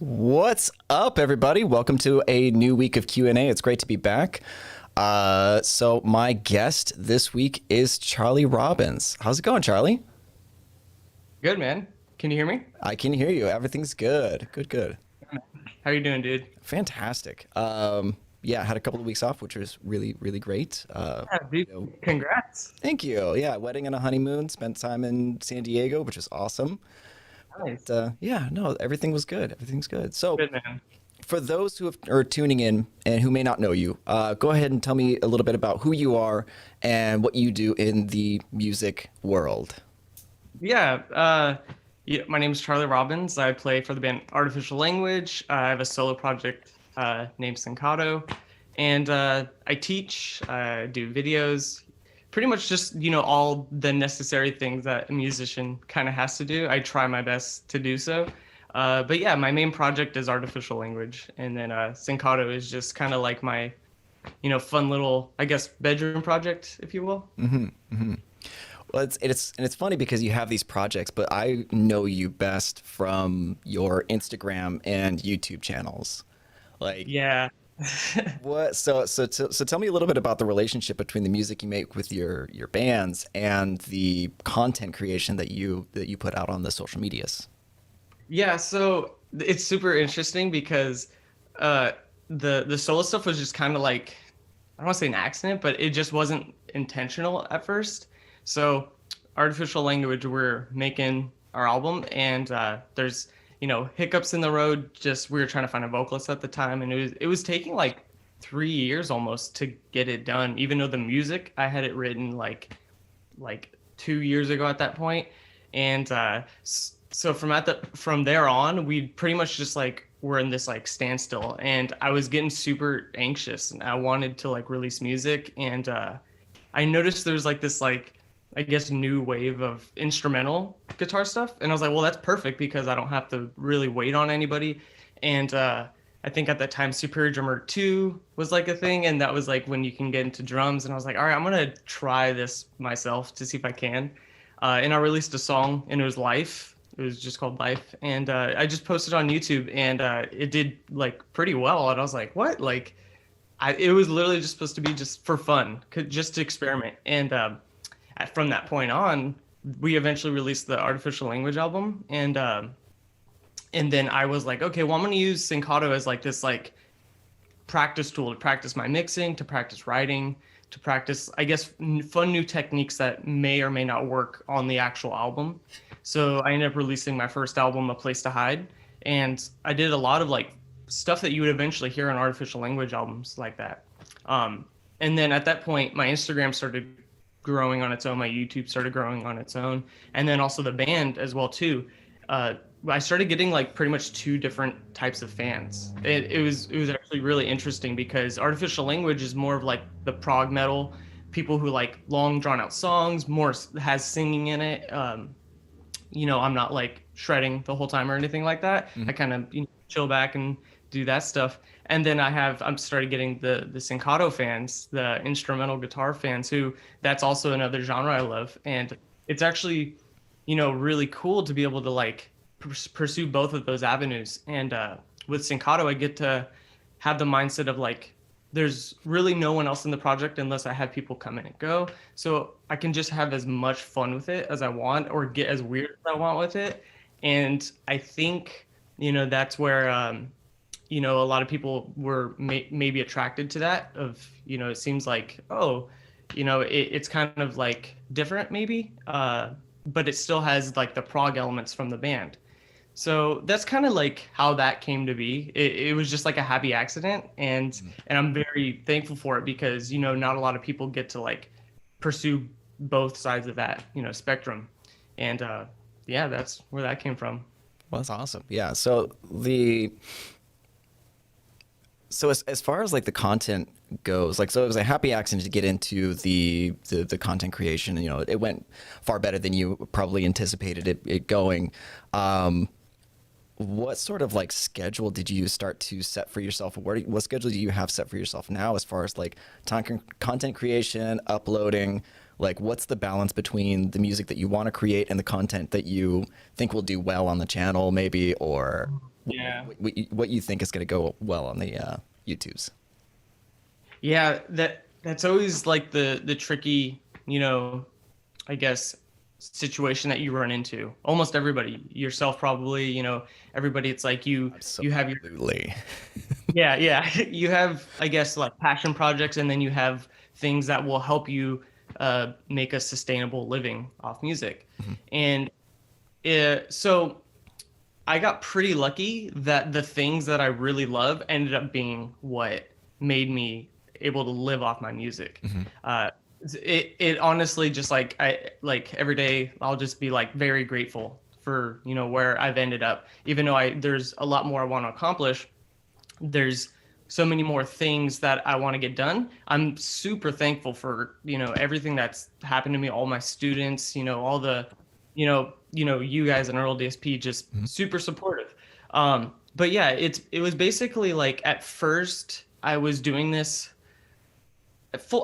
What's up, everybody? Welcome to a new week of Q&A. It's great to be back. So my guest this week is Charlie Robbins. How's it going, Charlie? Good, man. Can you hear me? I can hear you. Everything's good. Good. How you doing, dude? Fantastic. Yeah, I had a couple of weeks off, which was really great. Yeah, dude, congrats. Thank you. Yeah, wedding and a honeymoon. Spent time in San Diego, which was awesome. Nice. Yeah, no, everything was good. Everything's good. So, Good, man. for those who are tuning in and who may not know you, go ahead and tell me a little bit about who you are and what you do in the music world. Yeah, my name is Charlie Robbins. I play for the band Artificial Language. I have a solo project named Syncato, and I teach, do videos, pretty much just, all the necessary things that a musician kind of has to do. I try my best to do so. But yeah, my main project is Artificial Language, and then Syncato is just kind of like my, fun little, I guess, bedroom project, if you will. Well, it's funny because you have these projects, but I know you best from your Instagram and YouTube channels. Like, Yeah. what? So tell me a little bit about the relationship between the music you make with your bands and the content creation that you put out on the social medias. Yeah, so it's super interesting because the solo stuff was just kind of like, I don't want to say an accident, but it just wasn't intentional at first. So Artificial Language, we're making our album, and there's hiccups in the road. Just we were trying to find a vocalist at the time, and it was taking like 3 years almost to get it done. Even though the music I had it written like 2 years ago at that point, and so from there on, we pretty much just like were in this like standstill, and I was getting super anxious, and I wanted to like release music, and I noticed there's like this like, I guess, new wave of instrumental guitar stuff. And I was like, well, that's perfect because I don't have to really wait on anybody. And I think at that time, Superior Drummer 2 was like a thing. And that was like when you can get into drums. And I was like, all right, I'm going to try this myself to see if I can. And I released a song, and it was Life. It was just called Life. And I just posted on YouTube, and it did like pretty well. And I was like, what? Like, it was literally just supposed to be just for fun, just to experiment. And from that point on, we eventually released the Artificial Language album, and then I was like, okay, well, I'm gonna use Syncato as like this like practice tool to practice my mixing, to practice writing, to practice, I guess, fun new techniques that may or may not work on the actual album. So I ended up releasing my first album, A Place to Hide, and I did a lot of like stuff that you would eventually hear on Artificial Language albums like that. And then at that point, my Instagram started growing on its own, my YouTube started growing on its own, and then also the band as well too. I started getting like pretty much two different types of fans. It was actually really interesting because Artificial Language is more of like the prog metal, people who like long drawn out songs, more has singing in it. I'm not like shredding the whole time or anything like that. I kind of chill back and do that stuff. And then I'm started getting the Syncato fans, the instrumental guitar fans, who that's also another genre I love. And it's actually, really cool to be able to like pursue both of those avenues. And with Syncato, I get to have the mindset of like, there's really no one else in the project unless I have people come in and go. So I can just have as much fun with it as I want, or get as weird as I want with it. And I think, that's where, a lot of people were maybe attracted to that of, it seems like, it's kind of like different maybe, but it still has like the prog elements from the band. So that's kind of like how that came to be. It was just like a happy accident, and I'm very thankful for it because not a lot of people get to like pursue both sides of that spectrum, and yeah, that's where that came from. Well, that's awesome. Yeah. So as far as like the content goes, like so it was a happy accident to get into the content creation. It went far better than you probably anticipated it going. What sort of like schedule did you start to set for yourself? What schedule do you have set for yourself now as far as like content creation, uploading? Like, what's the balance between the music that you want to create and the content that you think will do well on the channel, maybe, or Yeah. what you think is going to go well on the YouTubes? Yeah, that's always like the tricky, I guess situation that you run into. Almost everybody, yourself probably, everybody it's like you have your Absolutely. yeah, yeah. You have, I guess, like passion projects, and then you have things that will help you make a sustainable living off music. And so I got pretty lucky that the things that I really love ended up being what made me able to live off my music. Uh, it honestly just like I like every day I'll just be like very grateful for where I've ended up. Even though there's a lot more I want to accomplish, there's so many more things that I want to get done. I'm super thankful for everything that's happened to me, all my students, all the you guys in Earl DSP just super supportive. But yeah, it was basically like at first I was doing this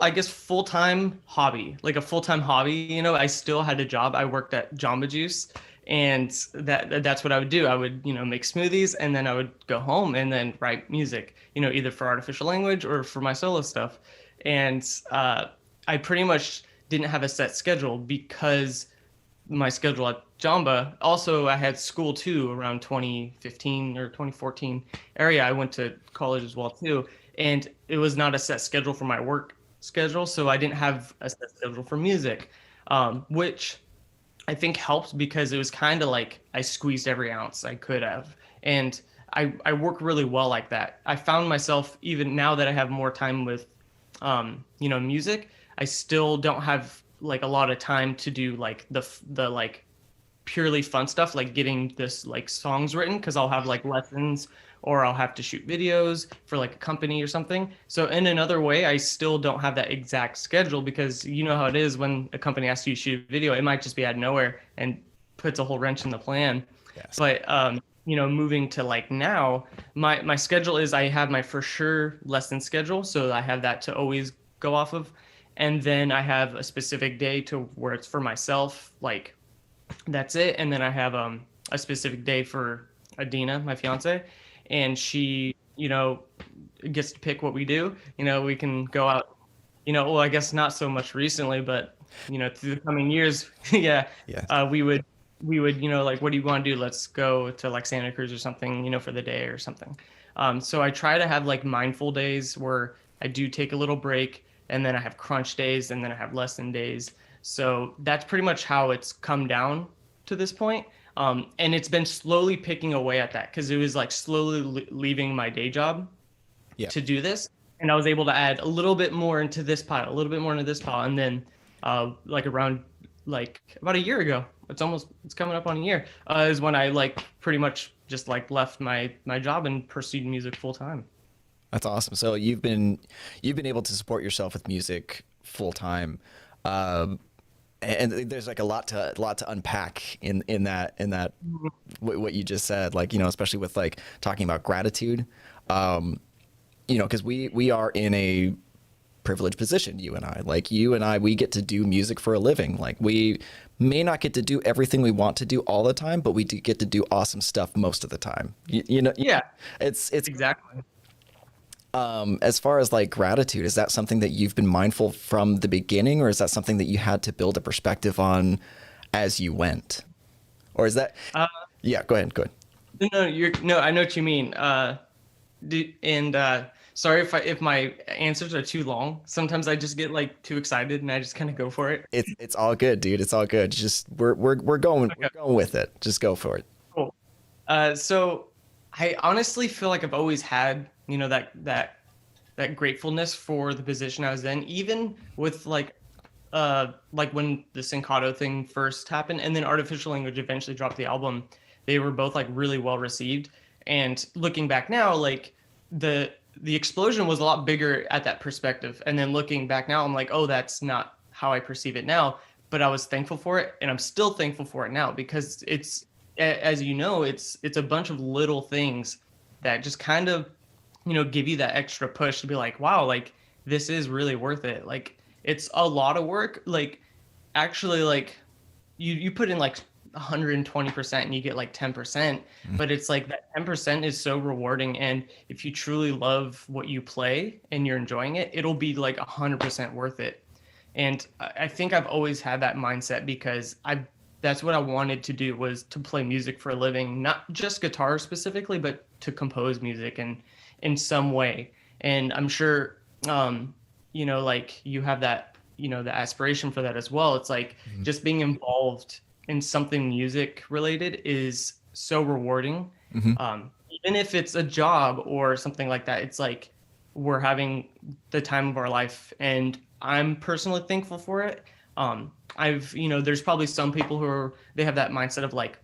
I guess full-time hobby, like a full-time hobby. I still had a job. I worked at Jamba Juice, and that's what I would do. I would, make smoothies, and then I would go home and then write music, either for artificial language or for my solo stuff. And I pretty much didn't have a set schedule because my schedule at Jamba. Also, I had school too around 2015 or 2014 area. I went to college as well too, and it was not a set schedule for my work schedule, so I didn't have a set schedule for music, which I think helped because it was kind of like I squeezed every ounce I could have, and I work really well like that. I found myself even now that I have more time with, music. I still don't have like a lot of time to do like the like purely fun stuff like getting this like songs written because I'll have like lessons or I'll have to shoot videos for like a company or something. So in another way, I still don't have that exact schedule because you know how it is when a company asks you to shoot a video, it might just be out of nowhere and puts a whole wrench in the plan. Yes. But moving to like now, my schedule is I have my for sure lesson schedule, so I have that to always go off of. And then I have a specific day to where it's for myself, like that's it. And then I have a specific day for Adina, my fiance, and she, gets to pick what we do. We can go out, well, I guess not so much recently, but through the coming years, yeah, Yes. we would, like, what do you want to do? Let's go to like Santa Cruz or something, for the day or something. So I try to have like mindful days where I do take a little break, and then I have crunch days, and then I have lesson days. So that's pretty much how it's come down to this point. And it's been slowly picking away at that because it was like slowly leaving my day job to do this. And I was able to add a little bit more into this pile, a little bit more into this pile. And then like around like about a year ago, it's coming up on a year, is when I like pretty much just like left my job and pursued music full time. That's awesome. So you've been able to support yourself with music full time, and there's like a lot to unpack in that what you just said. Like especially with like talking about gratitude, because we are in a privileged position. You and I, we get to do music for a living. Like we may not get to do everything we want to do all the time, but we do get to do awesome stuff most of the time. Yeah, it's exactly. As far as like gratitude, is that something that you've been mindful from the beginning, or is that something that you had to build a perspective on as you went? Or is that, yeah, go ahead. No, I know what you mean. Sorry if my answers are too long. Sometimes I just get like too excited and I just kind of go for it. It's all good, dude. It's all good. Just we're going with it. Just go for it. Cool. So I honestly feel like I've always had, that gratefulness for the position I was in, even with like when the Syncato thing first happened and then Artificial Language eventually dropped the album. They were both like really well received. And looking back now, like the explosion was a lot bigger at that perspective. And then looking back now, I'm like, oh, that's not how I perceive it now. But I was thankful for it, and I'm still thankful for it now because as you know, it's a bunch of little things that just kind of, give you that extra push to be like, wow, like this is really worth it. Like it's a lot of work. Like actually, like you put in like 120% and you get like 10%, but it's like that 10% is so rewarding. And if you truly love what you play and you're enjoying it, it'll be like 100% worth it. And I think I've always had that mindset because that's what I wanted to do, was to play music for a living, not just guitar specifically, but to compose music and in some way. And I'm sure, like you have that, the aspiration for that as well. It's like just being involved in something music related is so rewarding. Even if it's a job or something like that, it's like we're having the time of our life, and I'm personally thankful for it. There's probably some people they have that mindset of like,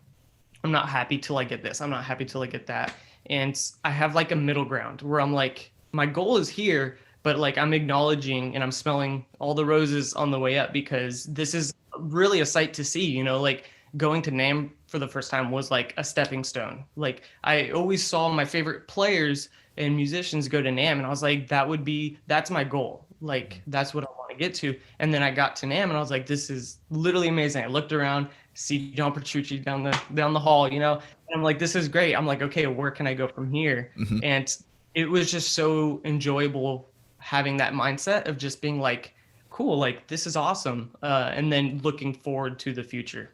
I'm not happy till I get this. I'm not happy till I get that. And I have like a middle ground where I'm like, my goal is here, but like I'm acknowledging and I'm smelling all the roses on the way up because this is really a sight to see, like going to NAMM for the first time was like a stepping stone. Like I always saw my favorite players and musicians go to NAMM, and I was like, that's my goal. Like that's what I want to get to. And then I got to NAMM and I was like, this is literally amazing. I looked around, see John Petrucci down the hall, and I'm like, this is great. I'm like, okay, where can I go from here? And it was just so enjoyable having that mindset of just being like, cool, like this is awesome. And then looking forward to the future.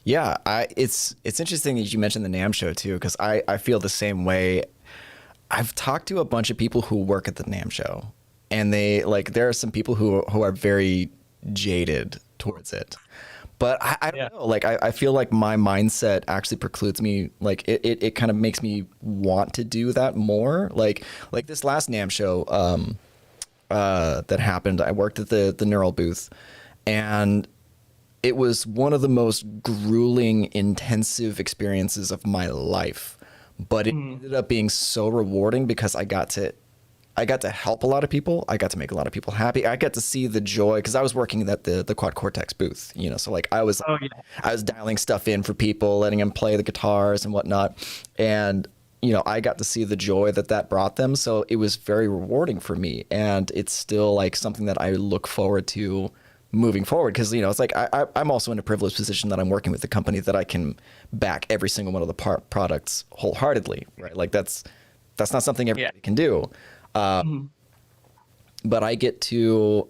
Yeah, it's interesting that you mentioned the NAMM show too, because I feel the same way. I've talked to a bunch of people who work at the NAMM show, and there are some people who are very jaded towards it. But I don't know, like I feel like my mindset actually precludes me, like it kind of makes me want to do that more. Like this last NAMM show that happened, I worked at the Neural booth, and it was one of the most grueling, intensive experiences of my life. But it ended up being so rewarding because I got to help a lot of people. I got to make a lot of people happy. I got to see the joy because I was working at the Quad Cortex booth, so like I was dialing stuff in for people, letting them play the guitars and whatnot. And, I got to see the joy that brought them. So it was very rewarding for me. And it's still like something that I look forward to moving forward, because it's like I'm also in a privileged position that I'm working with a company that I can back every single one of the products wholeheartedly, right? Like that's not something everybody can do. But I get to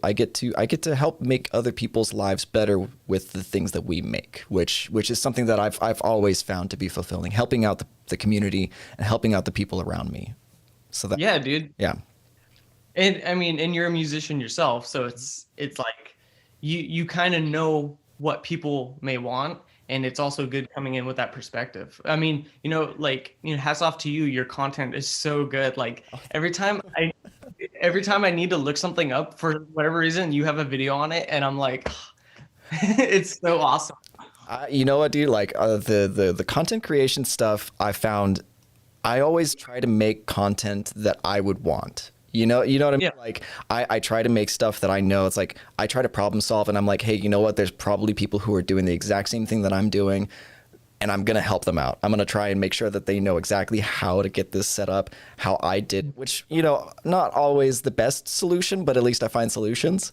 help make other people's lives better with the things that we make, which is something that I've always found to be fulfilling, helping out the community and helping out the people around me. So that, yeah, dude. Yeah. And I mean, and you're a musician yourself, so it's like you kind of know what people may want, and it's also good coming in with that perspective. I mean, hats off to you. Your content is so good. Like every time I need to look something up for whatever reason, you have a video on it, and I'm like, it's so awesome. You know what, dude? Like the content creation stuff, I found I always try to make content that I would want. You know what I mean? Yeah. Like I try to make stuff that I know, it's like I try to problem solve, and I'm like, hey, you know what? There's probably people who are doing the exact same thing that I'm doing, and I'm going to help them out. I'm going to try and make sure that they know exactly how to get this set up, how I did, which, not always the best solution, but at least I find solutions.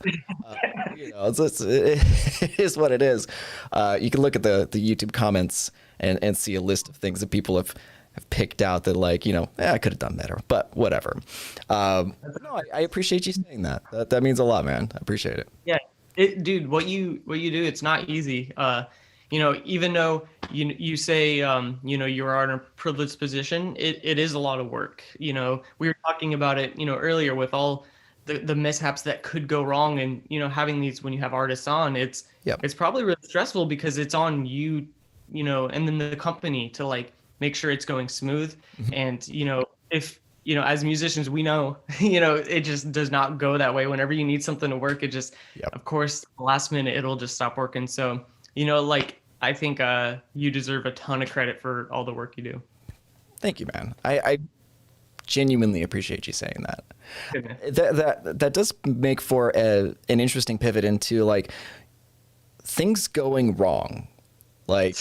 It is what it is. You can look at the YouTube comments and see a list of things that people have picked out that, like, I could have done better, but whatever. No, I appreciate you saying that. That means a lot, man. I appreciate it. Yeah, dude, what you do, it's not easy. Even though you say, you're in a privileged position, it is a lot of work. We were talking about it, earlier with all the mishaps that could go wrong, and, having these, when you have artists on, it's probably really stressful because it's on you, and then the company to like make sure it's going smooth. And, if, as musicians, we know, it just does not go that way. Whenever you need something to work, it just, Yep. of course, last minute, it'll just stop working. So, like, I think you deserve a ton of credit for all the work you do. Thank you, man. I genuinely appreciate you saying that. Good, man. That does make for an interesting pivot into like things going wrong, like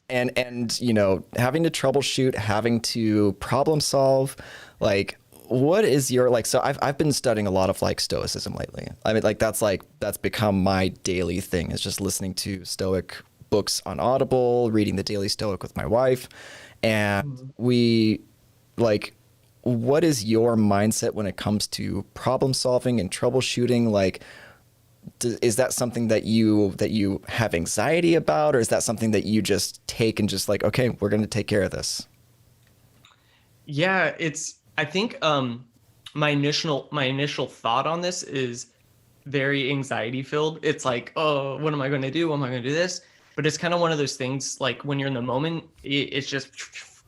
and having to troubleshoot, having to problem solve. Like, what is your like? So I've been studying a lot of like Stoicism lately. I mean, like that's become my daily thing, is just listening to Stoic books on Audible, reading the Daily Stoic with my wife, and we like. What is your mindset when it comes to problem solving and troubleshooting? Like, is that something that you have anxiety about, or is that something that you just take and just like, okay, we're going to take care of this? Yeah, I think my initial thought on this is very anxiety filled. It's like, oh, what am I going to do? What am I going to do this? But it's kind of one of those things, like when you're in the moment, it's just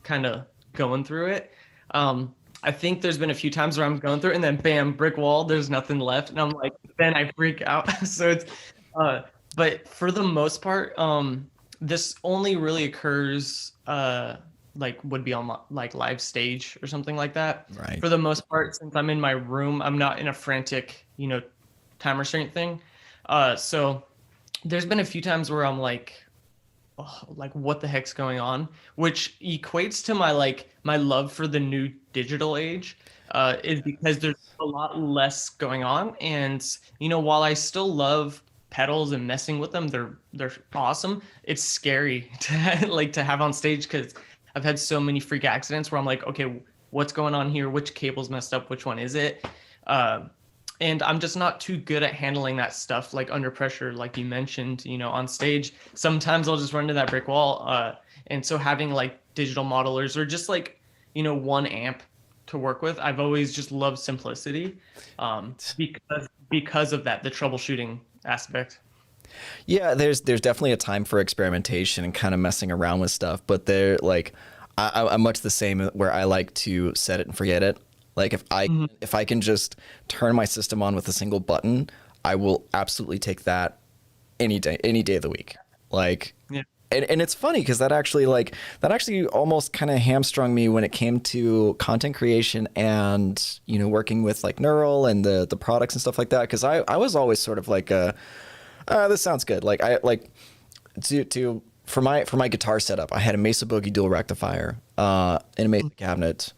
kind of going through it. I think there's been a few times where I'm going through it and then bam, brick wall, there's nothing left. And I'm like, then I freak out. So but for the most part, this only really occurs, like would be on like live stage or something like that. Right. For the most part, since I'm in my room, I'm not in a frantic, time restraint thing. So there's been a few times where I'm like, oh, like what the heck's going on, which equates to my love for the new digital age, is because there's a lot less going on. And while I still love pedals and messing with them, they're awesome. It's scary to have on stage, because I've had so many freak accidents where I'm like, okay, what's going on here? Which cable's messed up? Which one is it? And I'm just not too good at handling that stuff, like under pressure, like you mentioned, on stage. Sometimes I'll just run to that brick wall. And so having like digital modelers, or just like, one amp to work with, I've always just loved simplicity, because of that, the troubleshooting aspect. Yeah, there's definitely a time for experimentation and kind of messing around with stuff, but they're like, I'm much the same, where I like to set it and forget it. Like if I can just turn my system on with a single button, I will absolutely take that any day of the week. Like, Yeah. and it's funny because that actually almost kind of hamstrung me when it came to content creation and working with like Neural and the products and stuff like that. Because I was always sort of like this sounds good. Like I like to for my guitar setup, I had a Mesa Boogie dual rectifier, and a Mesa cabinet,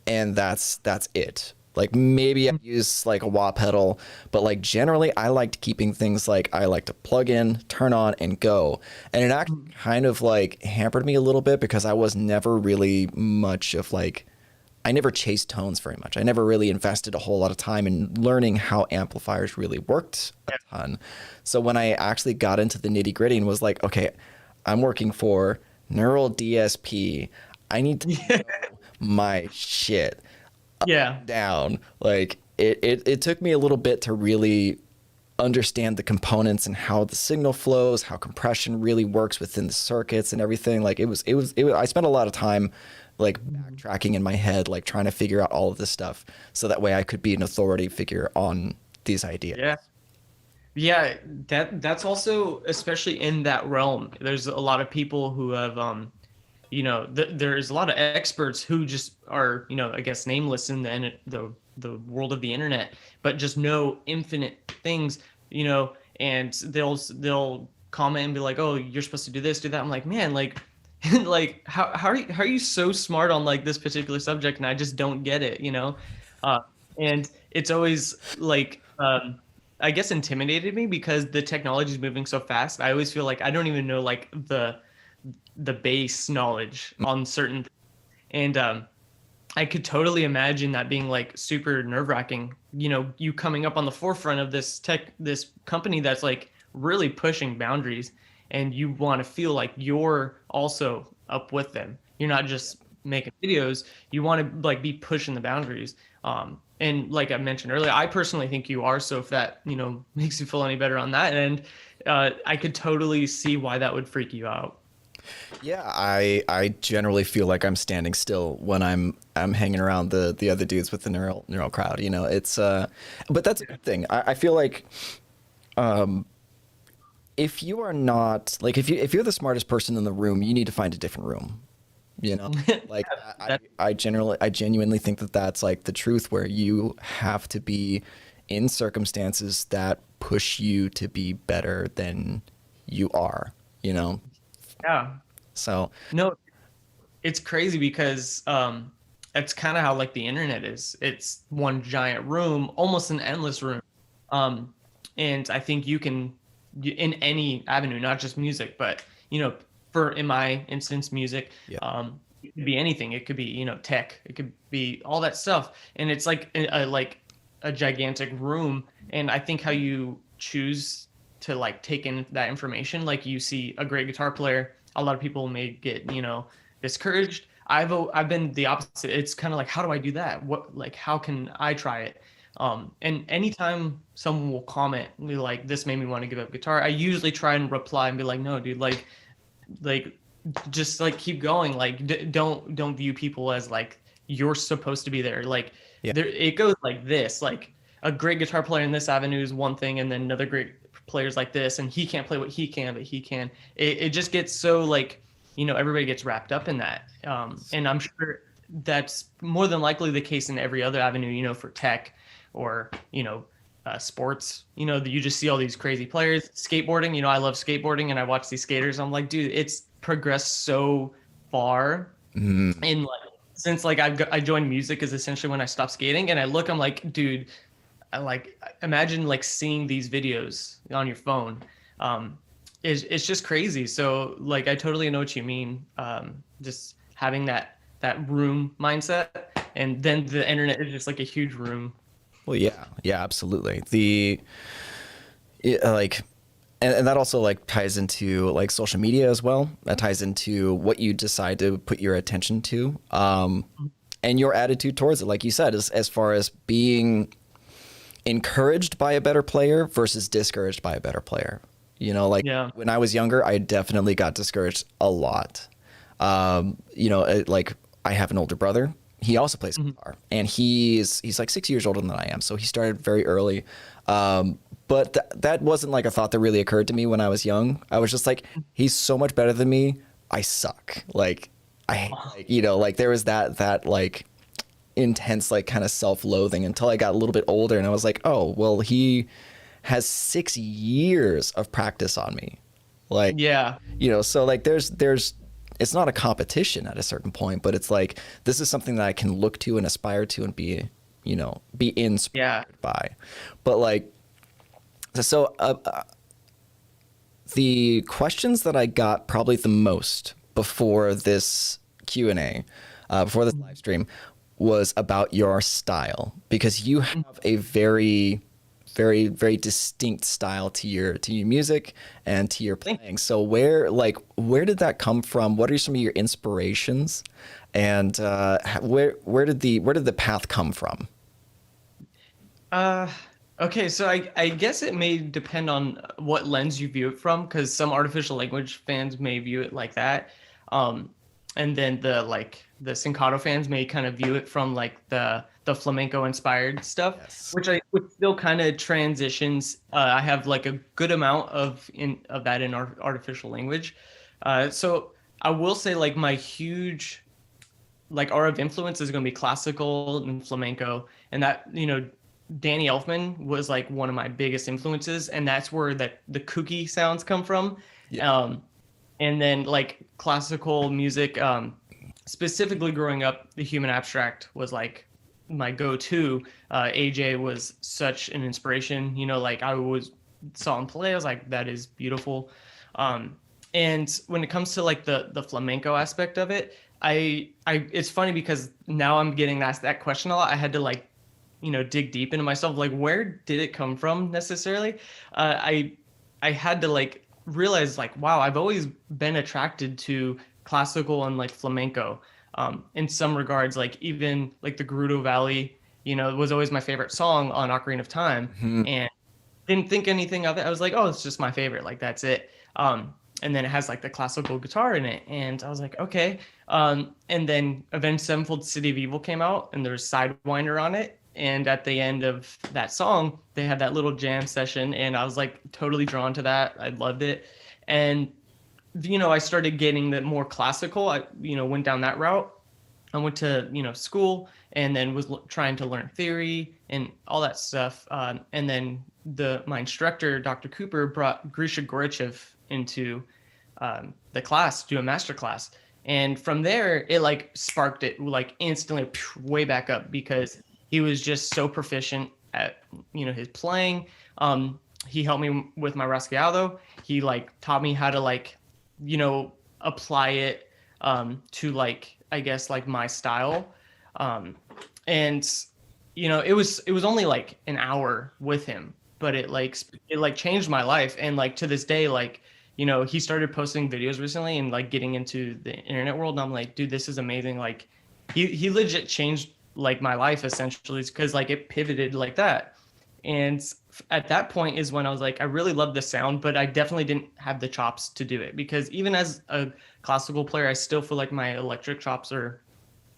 and that's it. Like maybe I use like a wah pedal, but like generally I liked keeping things like I like to plug in, turn on, and go. And it actually kind of like hampered me a little bit, because I was never really much of like, I never chased tones very much. I never really invested a whole lot of time in learning how amplifiers really worked a ton. So when I actually got into the nitty gritty and was like, okay, I'm working for Neural DSP, I need to know my shit Yeah. down. Like it took me a little bit to really understand the components and how the signal flows, how compression really works within the circuits and everything. Like it was I spent a lot of time like backtracking in my head, like trying to figure out all of this stuff, so that way I could be an authority figure on these ideas. Yeah. Yeah, that's also, especially in that realm, there's a lot of people who have there's a lot of experts who just are, I guess nameless in the world of the internet, but just know infinite things, and they'll comment and be like, oh, you're supposed to do this, do that. I'm like, man, like like how are you so smart on like this particular subject, and I just don't get it, and it's always like, I guess intimidated me, because the technology is moving so fast. I always feel like I don't even know like the base knowledge on certain, and I could totally imagine that being like super nerve-wracking, you coming up on the forefront of this company that's like really pushing boundaries, and you want to feel like you're also up with them. You're not just making videos, you want to like be pushing the boundaries. And like I mentioned earlier, I personally think you are. So if that, makes you feel any better on that end, I could totally see why that would freak you out. Yeah, I generally feel like I'm standing still when I'm hanging around the other dudes with the neural crowd. You know, it's but that's a good thing. I feel like if you are not like if you're the smartest person in the room, you need to find a different room. You know, like That I genuinely think that that's like the truth, where you have to be in circumstances that push you to be better than you are. You know, yeah. so No, it's crazy because that's kind of how like the internet is. It's one giant room, almost an endless room. Um, and I think you can in any avenue, not just music, but for in my instance, music, yeah. it could be anything. It could be, tech. It could be all that stuff. And it's like like a gigantic room. And I think how you choose to like take in that information, like you see a great guitar player, a lot of people may get, discouraged. I've been the opposite. It's kind of like, how do I do that? What, like, how can I try it? And anytime someone will comment, be like, this made me want to give up guitar, I usually try and reply and be like, no, dude, like, just like keep going. Like, don't view people as like you're supposed to be there. Like, Yeah. there, it goes like this. Like, a great guitar player in this avenue is one thing, and then another great player's like this, and he can't play what he can, but he can. It just gets so like, everybody gets wrapped up in that. And I'm sure that's more than likely the case in every other avenue, for tech or, sports. You just see all these crazy players. Skateboarding, I love skateboarding and I watch these skaters. I'm like, dude, it's progressed so far. In like, since like I joined music is essentially when I stopped skating, and I look, I'm like, dude, I like imagine like seeing these videos on your phone. It's just crazy. So like I totally know what you mean. Just having that room mindset, and then the internet is just like a huge room. Well, yeah, yeah, absolutely. Like, and that also like ties into like social media as well. That ties into what you decide to put your attention to, and your attitude towards it. Like you said, as far as being encouraged by a better player versus discouraged by a better player. Like Yeah. when I was younger, I definitely got discouraged a lot. Like I have an older brother. He also plays guitar, and he's like 6 years older than I am, so he started very early. But that wasn't like a thought that really occurred to me when I was young. I was just like, he's so much better than me. I suck. Like like there was that like intense like kind of self-loathing until I got a little bit older, and I was like, oh well, he has 6 years of practice on me. Like, Yeah. so like there's it's not a competition at a certain point, but it's like this is something that I can look to and aspire to and be inspired by. But like, so the questions that I got probably the most before this Q&A, before this live stream, was about your style, because you have a very, very, very distinct style to your music and to your playing. So where did that come from? What are some of your inspirations, and where did the path come from? Okay, so I guess it may depend on what lens you view it from, because some artificial language fans may view it like that. And then the Syncato fans may kind of view it from like the flamenco inspired stuff, Yes. which still kind of transitions. I have like a good amount of that in artificial language. So I will say like my huge like area of influence is going to be classical and flamenco, and that Danny Elfman was like one of my biggest influences, and that's where the kooky sounds come from. Yeah. And then like classical music, specifically growing up, the Human Abstract was like my go-to. AJ was such an inspiration. Like I was saw him play, I was like, that is beautiful. And when it comes to like the flamenco aspect of it, I it's funny because now I'm getting asked that question a lot. I had to like dig deep into myself, like where did it come from necessarily. I had to like realize like, wow, I've always been attracted to classical and like flamenco, in some regards. Like even like the Gerudo Valley, it was always my favorite song on Ocarina of Time. And didn't think anything of it. I was like, oh, it's just my favorite, like that's it. and then it has like the classical guitar in it. And I was like, okay. And then Avenged Sevenfold City of Evil came out, and there's Sidewinder on it. And at the end of that song, they had that little jam session, and I was like totally drawn to that. I loved it. And, I started getting the more classical. I, went down that route. I went to, school, and then was trying to learn theory and all that stuff. And then my instructor, Dr. Cooper, brought Grisha Gorichev into the class, do a master class. And from there, it like sparked it like instantly way back up, because he was just so proficient at, his playing. He helped me with my rasgueado. He like taught me how to like, apply it to like, I guess like my style. And, it was only like an hour with him, but it changed my life. And like to this day, like, he started posting videos recently and like getting into the internet world. And I'm like, dude, this is amazing. Like he legit changed like my life essentially, because like it pivoted like that. And at that point is when I was like, I really love the sound, but I definitely didn't have the chops to do it, because even as a classical player, I still feel like my electric chops are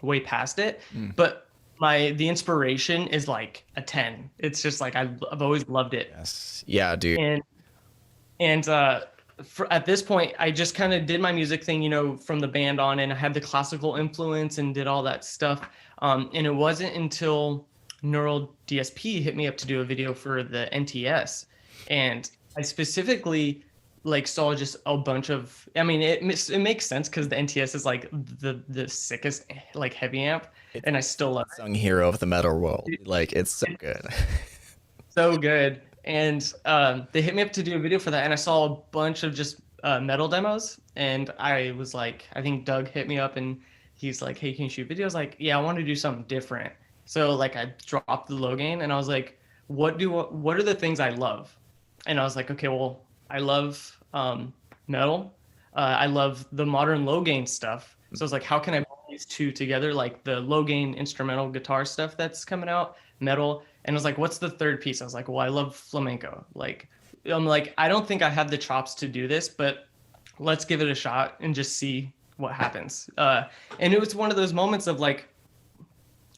way past it. But the inspiration is like a 10. It's just like I've always loved it. Yes. Yeah, dude. And at this point, I just kind of did my music thing, from the band on, and I had the classical influence and did all that stuff. And it wasn't until Neural DSP hit me up to do a video for the NTS, and I specifically like saw just a bunch of, I mean, it makes sense because the NTS is like the sickest like heavy amp, and I still love it. Sung hero of the metal world. Like it's so good. So good. And they hit me up to do a video for that, and I saw a bunch of just metal demos, and I was like, I think Doug hit me up and he's like, hey, can you shoot videos? Like, yeah, I want to do something different. So like I dropped the low gain, and I was like, what are the things I love? And I was like, okay, well, I love metal. I love the modern low gain stuff. So I was like, how can I put these two together? Like the low gain instrumental guitar stuff that's coming out, metal. And I was like, what's the third piece? I was like, well, I love flamenco. Like, I'm like, I don't think I have the chops to do this, but let's give it a shot and just see what happens. And it was one of those moments of like,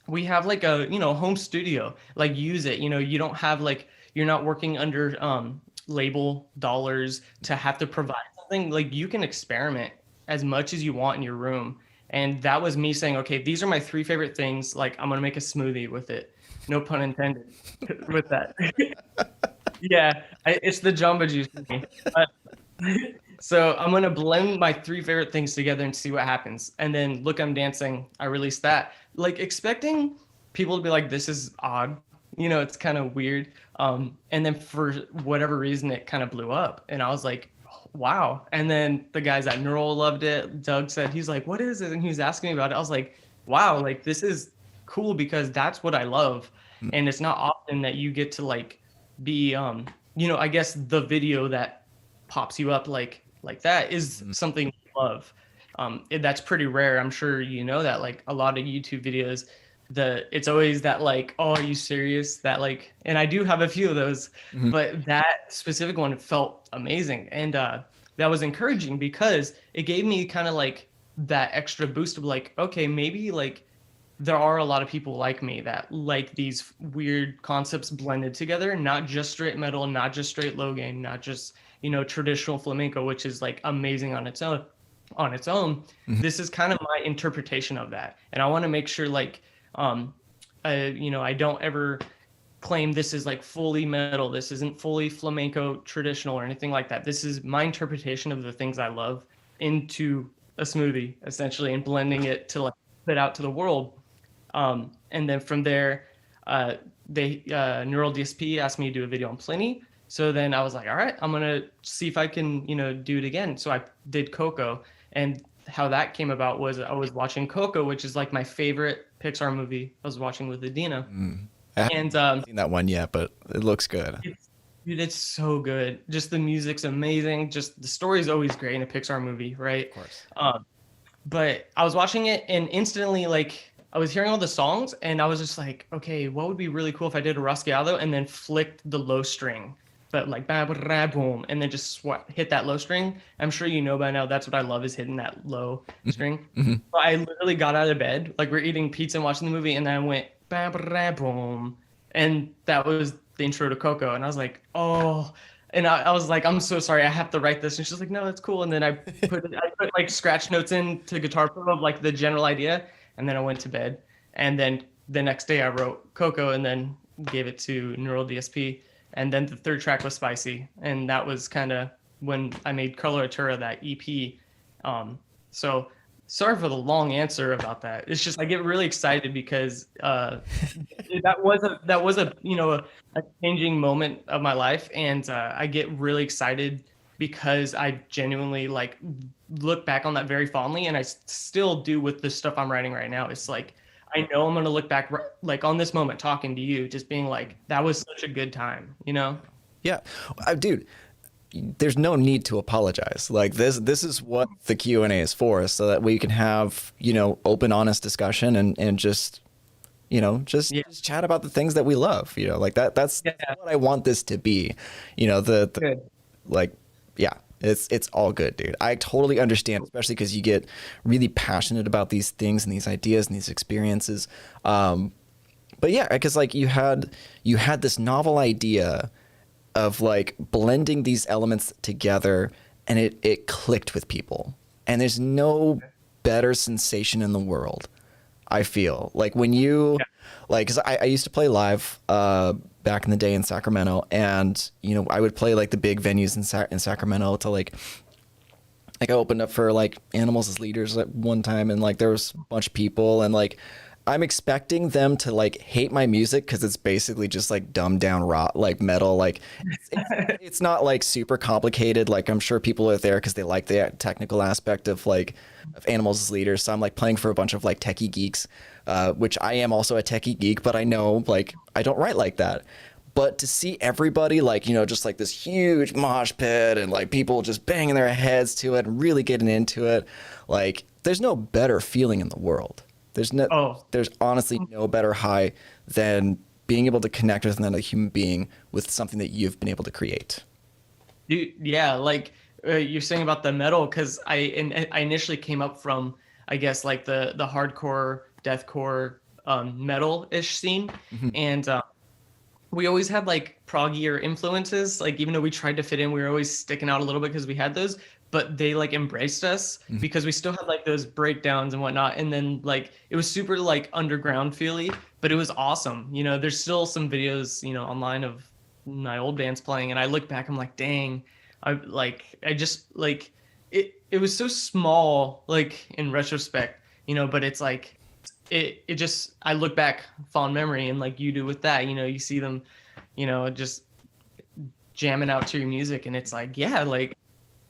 we have like a, home studio, like use it, you don't have like, you're not working under label dollars to have to provide something. Like you can experiment as much as you want in your room. And that was me saying, okay, these are my 3 favorite things. Like I'm going to make a smoothie with it. No pun intended with that. Yeah, it's the Jamba Juice for me. So I'm going to blend my 3 favorite things together and see what happens. And then Look, I'm Dancing, I released that. Like expecting people to be like, this is odd. It's kind of weird. And then for whatever reason, it kind of blew up. And I was like, wow. And then the guys at Neural loved it. Doug said, he's like, what is it? And he was asking me about it. I was like, wow, like this is cool, because that's what I love. And it's not often that you get to like be, I guess the video that pops you up like that is something you love. That's pretty rare. I'm sure you know that, like a lot of YouTube videos, it's always that like, oh, are you serious? That like, and I do have a few of those, but that specific one felt amazing. And that was encouraging, because it gave me kind of like that extra boost of like, okay, maybe like there are a lot of people like me that like these weird concepts blended together, not just straight metal, not just straight low gain, not just, traditional flamenco, which is like amazing on its own. This is kind of my interpretation of that. And I want to make sure like, I don't ever claim this is like fully metal. This isn't fully flamenco traditional or anything like that. This is my interpretation of the things I love into a smoothie essentially, and blending it to like put out to the world. And then from there, Neural DSP asked me to do a video on Pliny. So then I was like, all right, I'm going to see if I can, do it again. So I did Coco, and how that came about was I was watching Coco, which is like my favorite Pixar movie. I was watching with Adina. I haven't seen that one yet, but it looks good. It's so good. Just the music's amazing. Just the story's always great in a Pixar movie, right? Of course. But I was watching it, and instantly, like, I was hearing all the songs, and I was just like, okay, what would be really cool if I did a rasgueado and then flicked the low string but like ba ba ra boom, and then just hit that low string. I'm sure you know by now that's what I love, is hitting that low string. Mhm. So I literally got out of bed, like we're eating pizza and watching the movie, and then I went ba ba ra boom, and that was the intro to Coco, and I was like, oh. And I was like, I'm so sorry, I have to write this. And she's like, no, it's cool. And then I put like scratch notes into Guitar Pro of like the general idea, and then I went to bed. And then the next day I wrote Coco and then gave it to Neural DSP. And then the third track was Spicy, and that was kind of when I made Coloratura, that EP. So sorry for the long answer about that. It's just I get really excited because that was a a changing moment of my life, and I get really excited because I genuinely like look back on that very fondly, and I still do with the stuff I'm writing right now. It's like I know I'm gonna look back like on this moment talking to you, just being like, that was such a good time, you know? Yeah, dude. There's no need to apologize. Like this is what the Q&A is for, so that we can have, open, honest discussion and just, Yeah. just chat about the things that we love, like that's Yeah. what I want this to be. The Good. like, yeah, it's all good, dude. I totally understand, especially because you get really passionate about these things and these ideas and these experiences. But yeah, because like you had this novel idea of like blending these elements together, and it clicked with people, and there's no better sensation in the world. I feel like when you Yeah. like, because I used to play live back in the day in Sacramento, and I would play like the big venues in Sacramento to like I opened up for like Animals as Leaders at one time, and like there was a bunch of people, and like I'm expecting them to like hate my music because it's basically just like dumbed down rock, like metal. Like it's not like super complicated. Like I'm sure people are there because they like the technical aspect of like of Animals as Leaders. So I'm like playing for a bunch of like techie geeks, which I am also a techie geek, but I know like I don't write like that. But to see everybody like, just like this huge mosh pit and like people just banging their heads to it and really getting into it, like there's no better feeling in the world. Oh, There's honestly no better high than being able to connect with another human being with something that you've been able to create. yeah, like you're saying about the metal, because I initially came up from, I guess, like the hardcore, deathcore, metal-ish scene, Mhm. and we always had like proggier influences. Like even though we tried to fit in, we were always sticking out a little bit because we had those. But they like embraced us Mhm. because we still had like those breakdowns and whatnot. And then like it was super like underground feely, but it was awesome. There's still some videos, online of my old bands playing, and I look back, I'm like, dang, I just like it was so small, like in retrospect, but it's like it just I look back fond memory, and like you do with that, you see them, just jamming out to your music, and it's like, yeah, like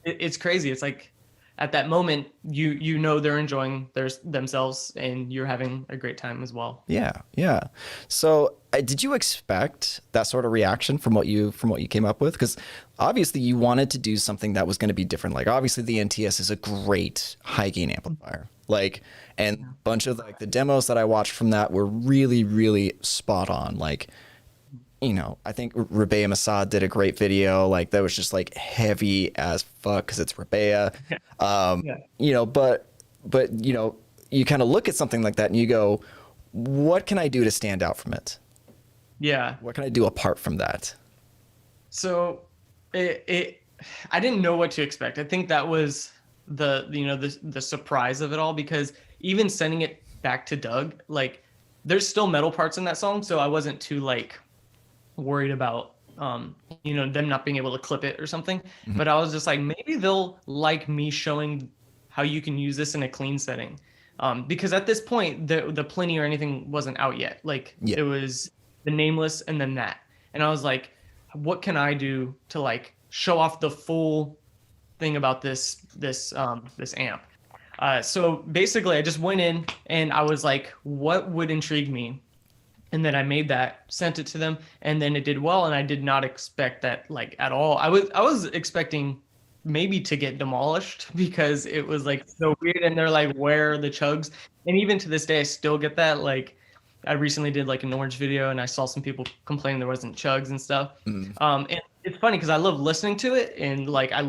it's crazy. It's like at that moment they're enjoying themselves, and you're having a great time as well. Yeah, yeah. So, did you expect that sort of reaction from what you came up with? Because obviously you wanted to do something that was going to be different. Like obviously the NTS is a great high gain amplifier. Like, and a bunch of like the demos that I watched from that were really, really spot on. Like, I think Rabea Masad did a great video. Like that was just like heavy as fuck because it's Rabea. Yeah. But you kind of look at something like that and you go, what can I do to stand out from it? Yeah. What can I do apart from that? So it I didn't know what to expect. I think that was the surprise of it all, because even sending it back to Doug, like there's still metal parts in that song, so I wasn't too like worried about them not being able to clip it or something. Mhm. But I was just like, maybe they'll like me showing how you can use this in a clean setting, because at this point the Plenty or anything wasn't out yet. Like Yeah. it was the Nameless and then that, and I was like, what can I do to like show off the full thing about this amp? So basically I just went in and I was like, what would intrigue me? And then I made that, sent it to them, and then it did well. And I did not expect that like at all. I was expecting maybe to get demolished because it was like so weird. And they're like, where are the chugs? And even to this day, I still get that. Like I recently did like an Orange video, and I saw some people complaining there wasn't chugs and stuff. Mm. And it's funny because I love listening to it, and like I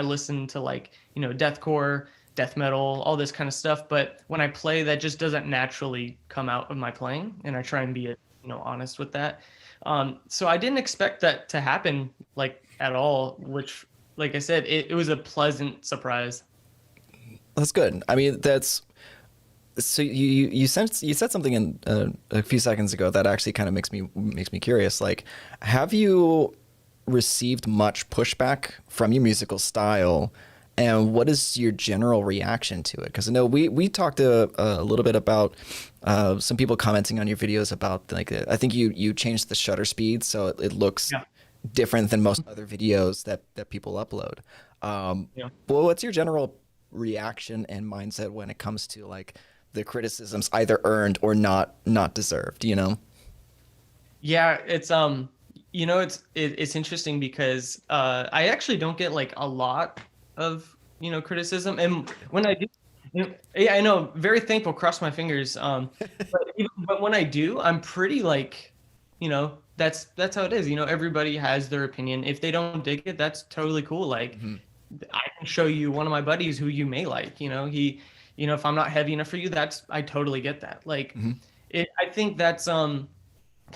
listen to like, deathcore, death metal, all this kind of stuff. But when I play, that just doesn't naturally come out of my playing, and I try and be honest with that. So I didn't expect that to happen like at all, which, like I said, it was a pleasant surprise. That's good. I mean, that's so you said something in a few seconds ago that actually kind of makes me curious. Like, have you received much pushback from your musical style, and what is your general reaction to it? Because I know we talked a little bit about some people commenting on your videos about like I think you changed the shutter speed so it looks Yeah. different than most other videos that people upload. Yeah. Well, what's your general reaction and mindset when it comes to like the criticisms either earned or not deserved, you know? Yeah, it's interesting because I actually don't get like a lot of criticism, and when I do, yeah, I know, very thankful, cross my fingers. But when I do, I'm pretty like, that's how it is. Everybody has their opinion. If they don't dig it, that's totally cool. Like, Hmm. I can show you one of my buddies who you may like. If I'm not heavy enough for you, I totally get that. Like, Hmm. I think that's kind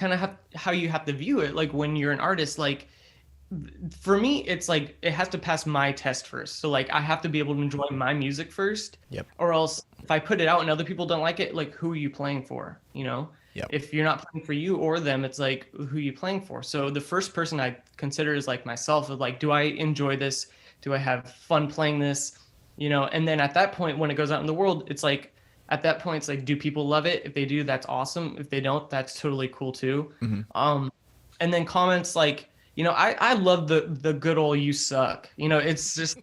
of how you have to view it. Like when you're an artist, like for me, it's like it has to pass my test first. So like I have to be able to enjoy my music first, Yep. or else if I put it out and other people don't like it, like who are you playing for? Yep. If you're not playing for you or them, it's like who are you playing for? So the first person I consider is like myself. Of like, do I enjoy this? Do I have fun playing this? And then at that point, when it goes out in the world, it's like at that point, it's like, do people love it? If they do, that's awesome. If they don't, that's totally cool too. Hmm. And then comments like, I love the good old "you suck." It's just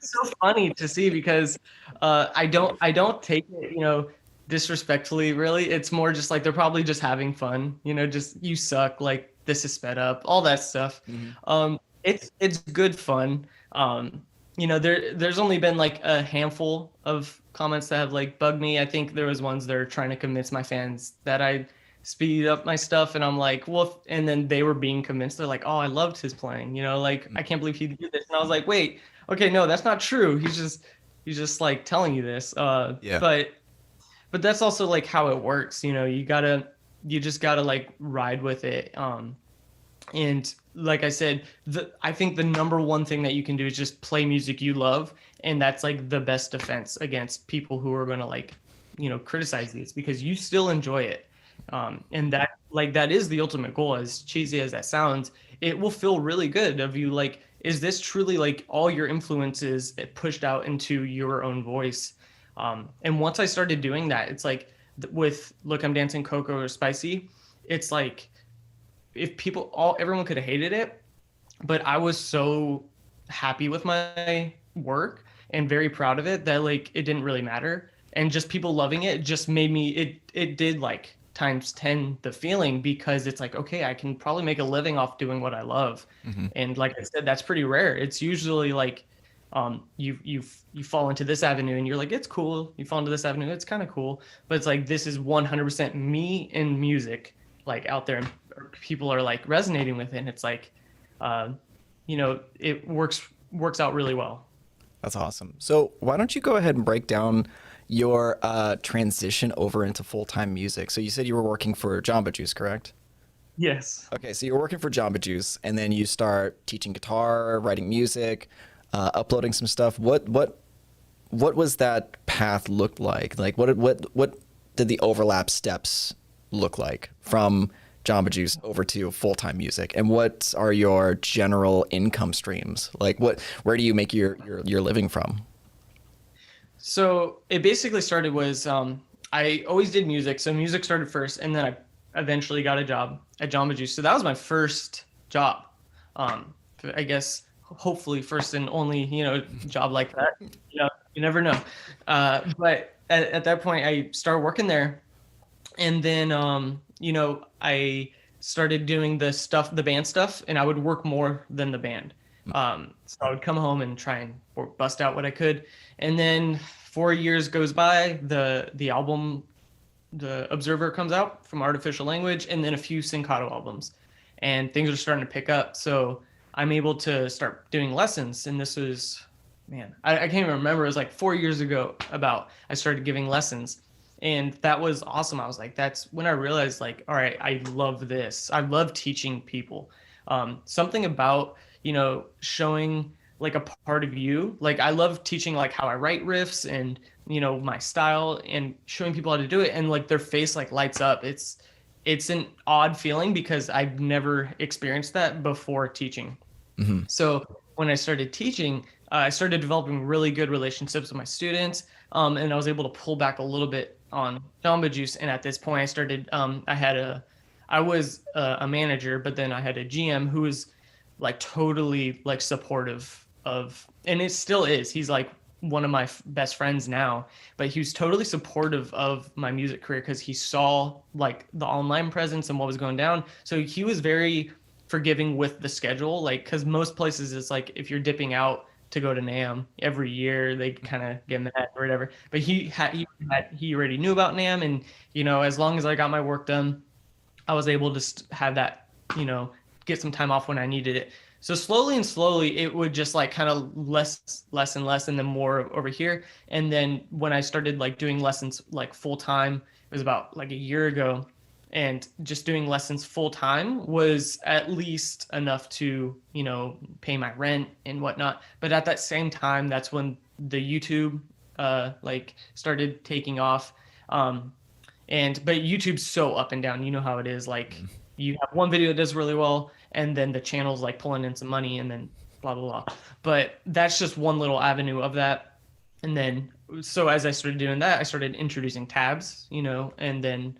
so funny to see because I don't take it disrespectfully, really. It's more just like they're probably just having fun, just "you suck," like this is sped up, all that stuff. Hmm. It's good fun. There's only been like a handful of comments that have like bugged me. I think there was ones that are trying to convince my fans that I speed up my stuff, and I'm like, well, and then they were being convinced. They're like, oh, I loved his playing, like I can't believe he did this. And I was like, wait, okay, no, that's not true. He's just like telling you this. Yeah. But that's also like how it works. You just gotta like ride with it. And like I said, I think the number one thing that you can do is just play music you love, and that's like the best defense against people who are going to like, criticize these, because you still enjoy it. And that is the ultimate goal. As cheesy as that sounds, it will feel really good of you. Like, is this truly like all your influences pushed out into your own voice? And once I started doing that, it's like with Look, I'm Dancing, Coco, or Spicy, it's like if everyone could have hated it, but I was so happy with my work and very proud of it that like it didn't really matter. And just people loving it just made me, it did like times 10 the feeling, because it's like, okay, I can probably make a living off doing what I love. Hmm. And like I said, that's pretty rare. It's usually like you fall into this avenue and you're like, it's cool. You fall into this avenue, it's kind of cool. But it's like, this is 100% me in music, like out there, and people are like resonating with it. And it's like, it works out really well. That's awesome. So why don't you go ahead and break down your transition over into full-time music? So you said you were working for Jamba Juice, correct? Yes. Okay, so you're working for Jamba Juice, and then you start teaching guitar, writing music, uploading some stuff. What was that path look like? Like what did the overlap steps look like from Jamba Juice over to full-time music? And what are your general income streams? Like where do you make your living from? So it basically started was I always did music. So music started first, and then I eventually got a job at Jamba Juice. So that was my first job. I guess hopefully first and only job like that. You never know. But at that point, I started working there, and then I started doing the band stuff, and I would work more than the band. So I would come home and try and bust out what I could. And then 4 years goes by, the album, The Observer, comes out from Artificial Language, and then a few Syncato albums, and things are starting to pick up. So I'm able to start doing lessons. And this was, man, I can't even remember. It was like 4 years ago about I started giving lessons. And that was awesome. I was like, that's when I realized, like, all right, I love this. I love teaching people. Something about, showing like a part of you. Like I love teaching like how I write riffs and, my style, and showing people how to do it. And like their face like lights up. It's an odd feeling because I've never experienced that before teaching. Mm-hmm. So when I started teaching, I started developing really good relationships with my students, and I was able to pull back a little bit on Jamba Juice. And at this point, I was a manager, but then I had a GM who was like totally like supportive of, and it still is. He's like one of my best friends now, but he was totally supportive of my music career because he saw like the online presence and what was going down. So he was very forgiving with the schedule, like because most places it's like if you're dipping out to go to NAMM every year, they kind of get mad or whatever. But he already knew about NAMM, and as long as I got my work done, I was able to have that, get some time off when I needed it. So slowly and slowly, it would just like kind of less and less, and then more over here. And then when I started like doing lessons like full time, it was about like a year ago, and just doing lessons full time was at least enough to, pay my rent and whatnot. But at that same time, that's when the YouTube like started taking off. But YouTube's so up and down. You know how it is. Like you have one video that does really well, and then the channel's like pulling in some money, and then blah, blah, blah. But that's just one little avenue of that. And then, so as I started doing that, I started introducing tabs, and then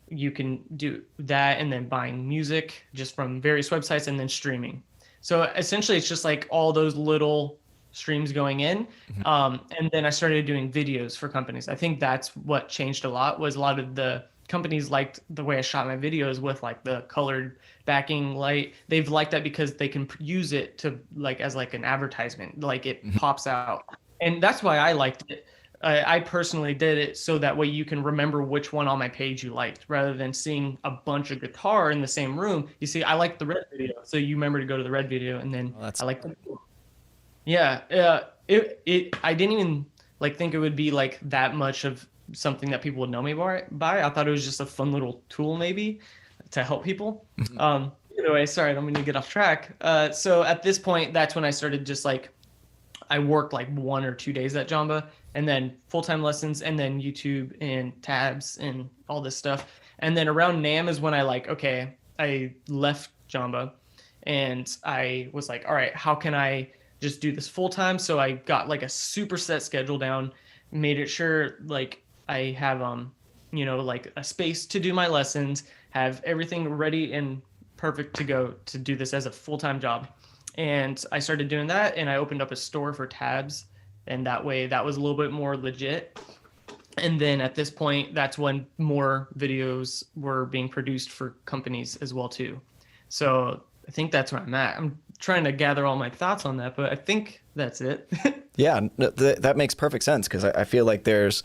you can do that, and then buying music just from various websites, and then streaming. So essentially it's just like all those little streams going in. And then I started doing videos for companies. I think that's what changed a lot, was a lot of the companies liked the way I shot my videos with like the colored backing light. They've liked that because they can use it to like as like an advertisement, like it pops out. And that's why I liked it. I personally did it so that way you can remember which one on my page you liked, rather than seeing a bunch of guitar in the same room. You see, I liked the red video, so you remember to go to the red video, and then I like the yeah. I didn't even like think it would be like that much of something that people would know me by. I thought it was just a fun little tool maybe to help people. Anyway, sorry, I don't mean to get off track. So at this point, that's when I started just like, I worked like 1 or 2 days at Jamba, and then full-time lessons, and then YouTube and tabs and all this stuff. And then around NAMM is when I left Jamba, and I was like, all right, how can I just do this full-time? So I got like a super set schedule down, made it sure like I have, like a space to do my lessons, have everything ready and perfect to go to do this as a full-time job. And I started doing that, and I opened up a store for tabs, and that way that was a little bit more legit. And then at this point, that's when more videos were being produced for companies as well too. So I think that's where I'm at. I'm trying to gather all my thoughts on that, but I think that's it. Yeah, that makes perfect sense, because I feel like there's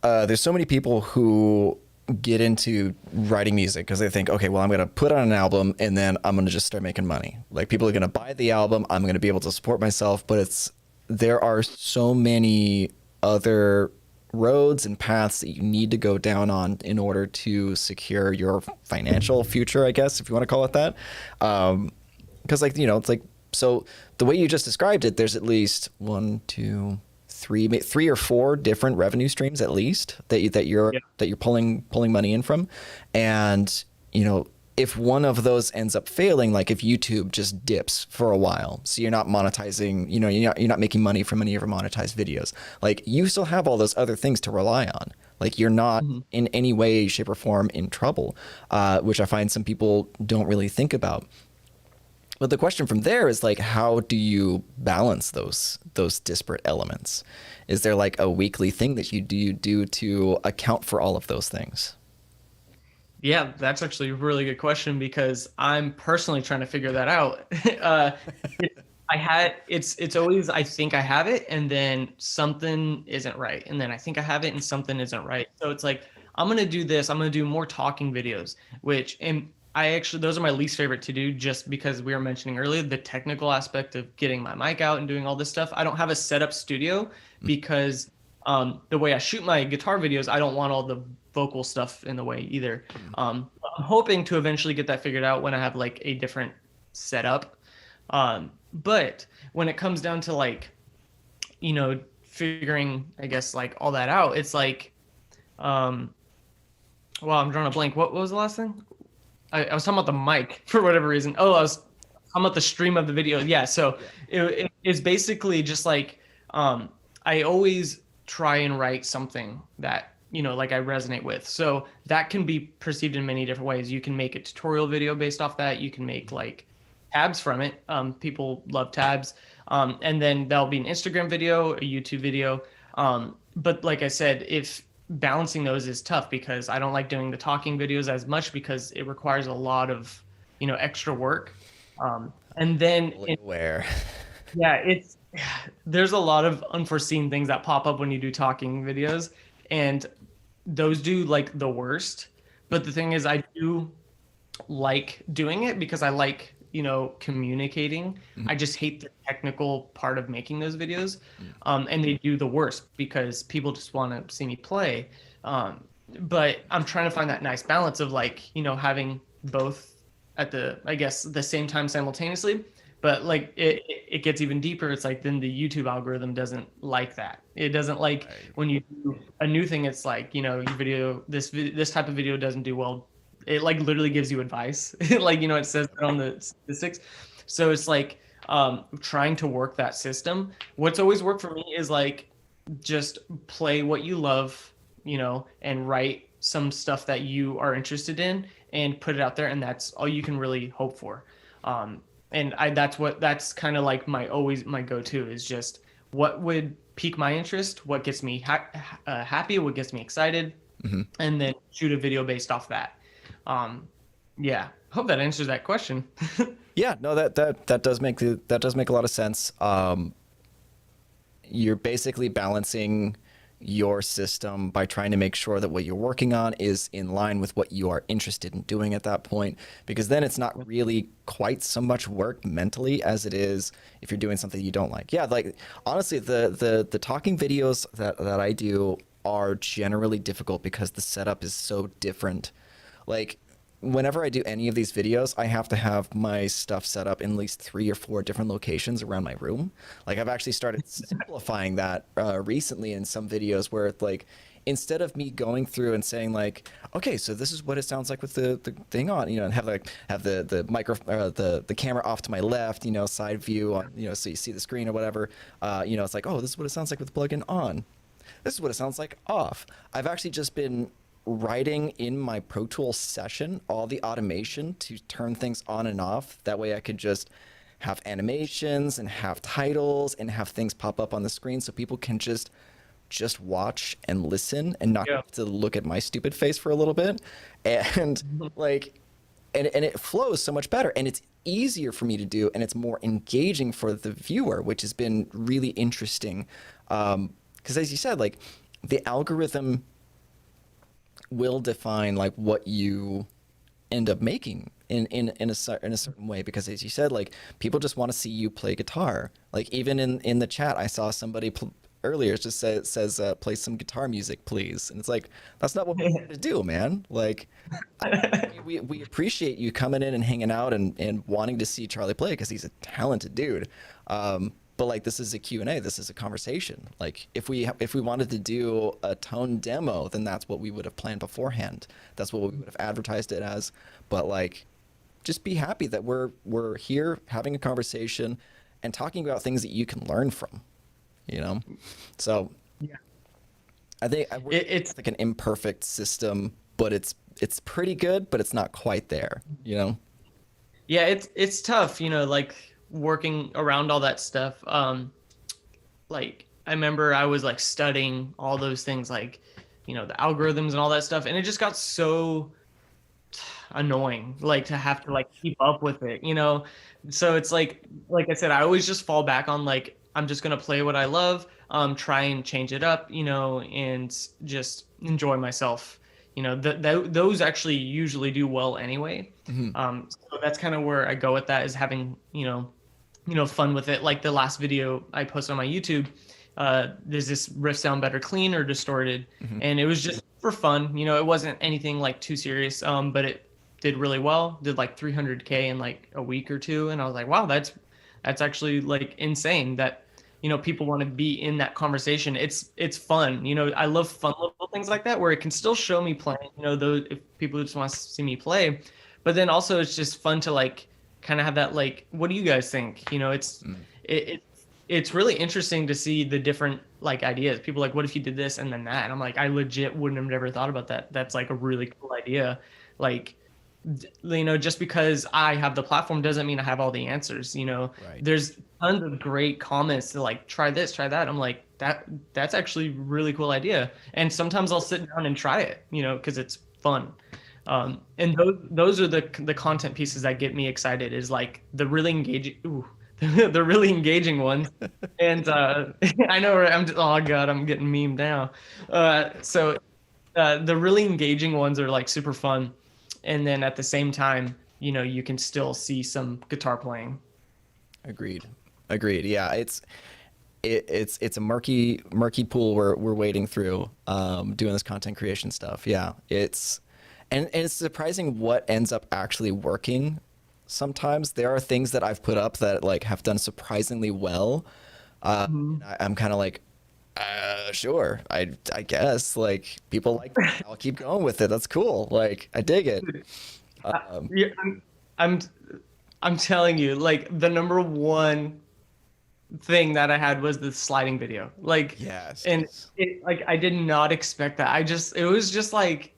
so many people who get into writing music because they think, okay, well, I'm going to put on an album and then I'm going to just start making money. Like people are going to buy the album. I'm going to be able to support myself. But there are so many other roads and paths that you need to go down on in order to secure your financial future, I guess, if you want to call it that. Because it's like, so the way you just described it, there's at least 1, 2, 3 or 4 different revenue streams at least that you're pulling money in from. And if one of those ends up failing, like if YouTube just dips for a while, so you're not monetizing, you're not making money from any of your monetized videos, like you still have all those other things to rely on. Like you're not in any way, shape or form in trouble, which I find some people don't really think about. But the question from there is like, how do you balance those disparate elements? Is there like a weekly thing that you do to account for all of those things? Yeah, that's actually a really good question, because I'm personally trying to figure that out. It's always, I think I have it, and then something isn't right. And then I think I have it and something isn't right. So it's like, I'm going to do this. I'm going to do more talking videos, and I actually, those are my least favorite to do, just because we were mentioning earlier the technical aspect of getting my mic out and doing all this stuff. I don't have a setup studio because the way I shoot my guitar videos, I don't want all the vocal stuff in the way either. I'm hoping to eventually get that figured out when I have like a different setup. But when it comes down to like, figuring, I guess, like all that out, it's like, well, I'm drawing a blank. What was the last thing? I was talking about the mic for whatever reason. Oh, I was talking about the stream of the video. Yeah. So it's basically just like, I always try and write something that, like I resonate with. So that can be perceived in many different ways. You can make a tutorial video based off that. You can make like tabs from it. People love tabs. And then there'll be an Instagram video, a YouTube video. But like I said, if balancing those is tough, because I don't like doing the talking videos as much because it requires a lot of, extra work. And then Where? yeah, there's a lot of unforeseen things that pop up when you do talking videos, and those do like the worst. But the thing is, I do like doing it because I like, communicating. I just hate the technical part of making those videos. And they do the worst because people just want to see me play. But I'm trying to find that nice balance of like, having both at I guess the same time simultaneously. But like it gets even deeper. It's like then the YouTube algorithm doesn't like that. It doesn't like when you do a new thing. It's like, your video, this type of video doesn't do well. It like literally gives you advice. Like, it says that on the statistics. So it's like trying to work that system. What's always worked for me is like just play what you love, and write some stuff that you are interested in and put it out there. And that's all you can really hope for. And that's kind of like my go-to is just what would pique my interest, what gets me happy, what gets me excited, and then shoot a video based off that. Yeah, hope that answers that question. Yeah, no, that does make a lot of sense. You're basically balancing your system by trying to make sure that what you're working on is in line with what you are interested in doing at that point, because then it's not really quite so much work mentally as it is if you're doing something you don't like. Yeah, like honestly, the talking videos that I do are generally difficult because the setup is so different. Like whenever I do any of these videos, I have to have my stuff set up in at least 3 or 4 different locations around my room. Like I've actually started simplifying that recently in some videos where it's like, instead of me going through and saying like, okay, so this is what it sounds like with the thing on, and have the micro, the camera off to my left, side view on, so you see the screen or whatever. It's like, oh, this is what it sounds like with the plugin on. This is what it sounds like off. I've actually just been writing in my Pro Tools session all the automation to turn things on and off. That way I could just have animations and have titles and have things pop up on the screen so people can just watch and listen and not have to look at my stupid face for a little bit. And like, and it flows so much better and it's easier for me to do and it's more engaging for the viewer, which has been really interesting. Because as you said, like the algorithm will define like what you end up making in a certain way, because as you said, like people just want to see you play guitar. Like even in the chat I saw somebody earlier just says play some guitar music please, and it's like that's not what we're here to do, man. Like we appreciate you coming in and hanging out and wanting to see Charlie play because he's a talented dude. But like this is a Q&A, this is a conversation. Like if we wanted to do a tone demo, then that's what we would have planned beforehand. That's what we would have advertised it as. But like, just be happy that we're here having a conversation and talking about things that you can learn from. So yeah, I think it's like an imperfect system, but it's pretty good, but it's not quite there. Yeah, it's tough. Like working around all that stuff. Like I remember I was like studying all those things, like the algorithms and all that stuff, and it just got so annoying, like to have to like keep up with it. So it's like I said, I always just fall back on like I'm just gonna play what I love, try and change it up, and just enjoy myself, you know, those actually usually do well anyway. So that's kind of where I go with that, is having, fun with it. Like the last video I posted on my YouTube, does this riff sound better clean or distorted? And it was just for fun. You know, it wasn't anything like too serious, but it did really well, did like 300K in like a week or two. And I was like, wow, that's actually like insane that, people want to be in that conversation. It's fun. I love fun little things like that where it can still show me playing, those, if people just want to see me play, but then also it's just fun to like kind of have that, like, what do you guys think? It's really interesting to see the different like ideas. People like, what if you did this and then that? And I'm like, I legit wouldn't have never thought about that. That's like a really cool idea. Like, just because I have the platform doesn't mean I have all the answers. Right. There's tons of great comments to like, try this, try that. I'm like, that's actually a really cool idea. And sometimes I'll sit down and try it, because it's fun. And those are the content pieces that get me excited, is like the really engaging, the really engaging ones. And I know, right? Oh God, I'm getting memed now. So the really engaging ones are like super fun. And then at the same time, you can still see some guitar playing. Agreed. Yeah, it's a murky pool we're wading through, doing this content creation stuff. Yeah, it's surprising what ends up actually working. Sometimes there are things that I've put up that like have done surprisingly well. I'm kind of like, sure, I guess like people like that. I'll keep going with it. That's cool. Like I dig it. Yeah, I'm telling you, like the number one thing that I had was the sliding video. Like, yes. And it, like, I did not expect that. It was just like,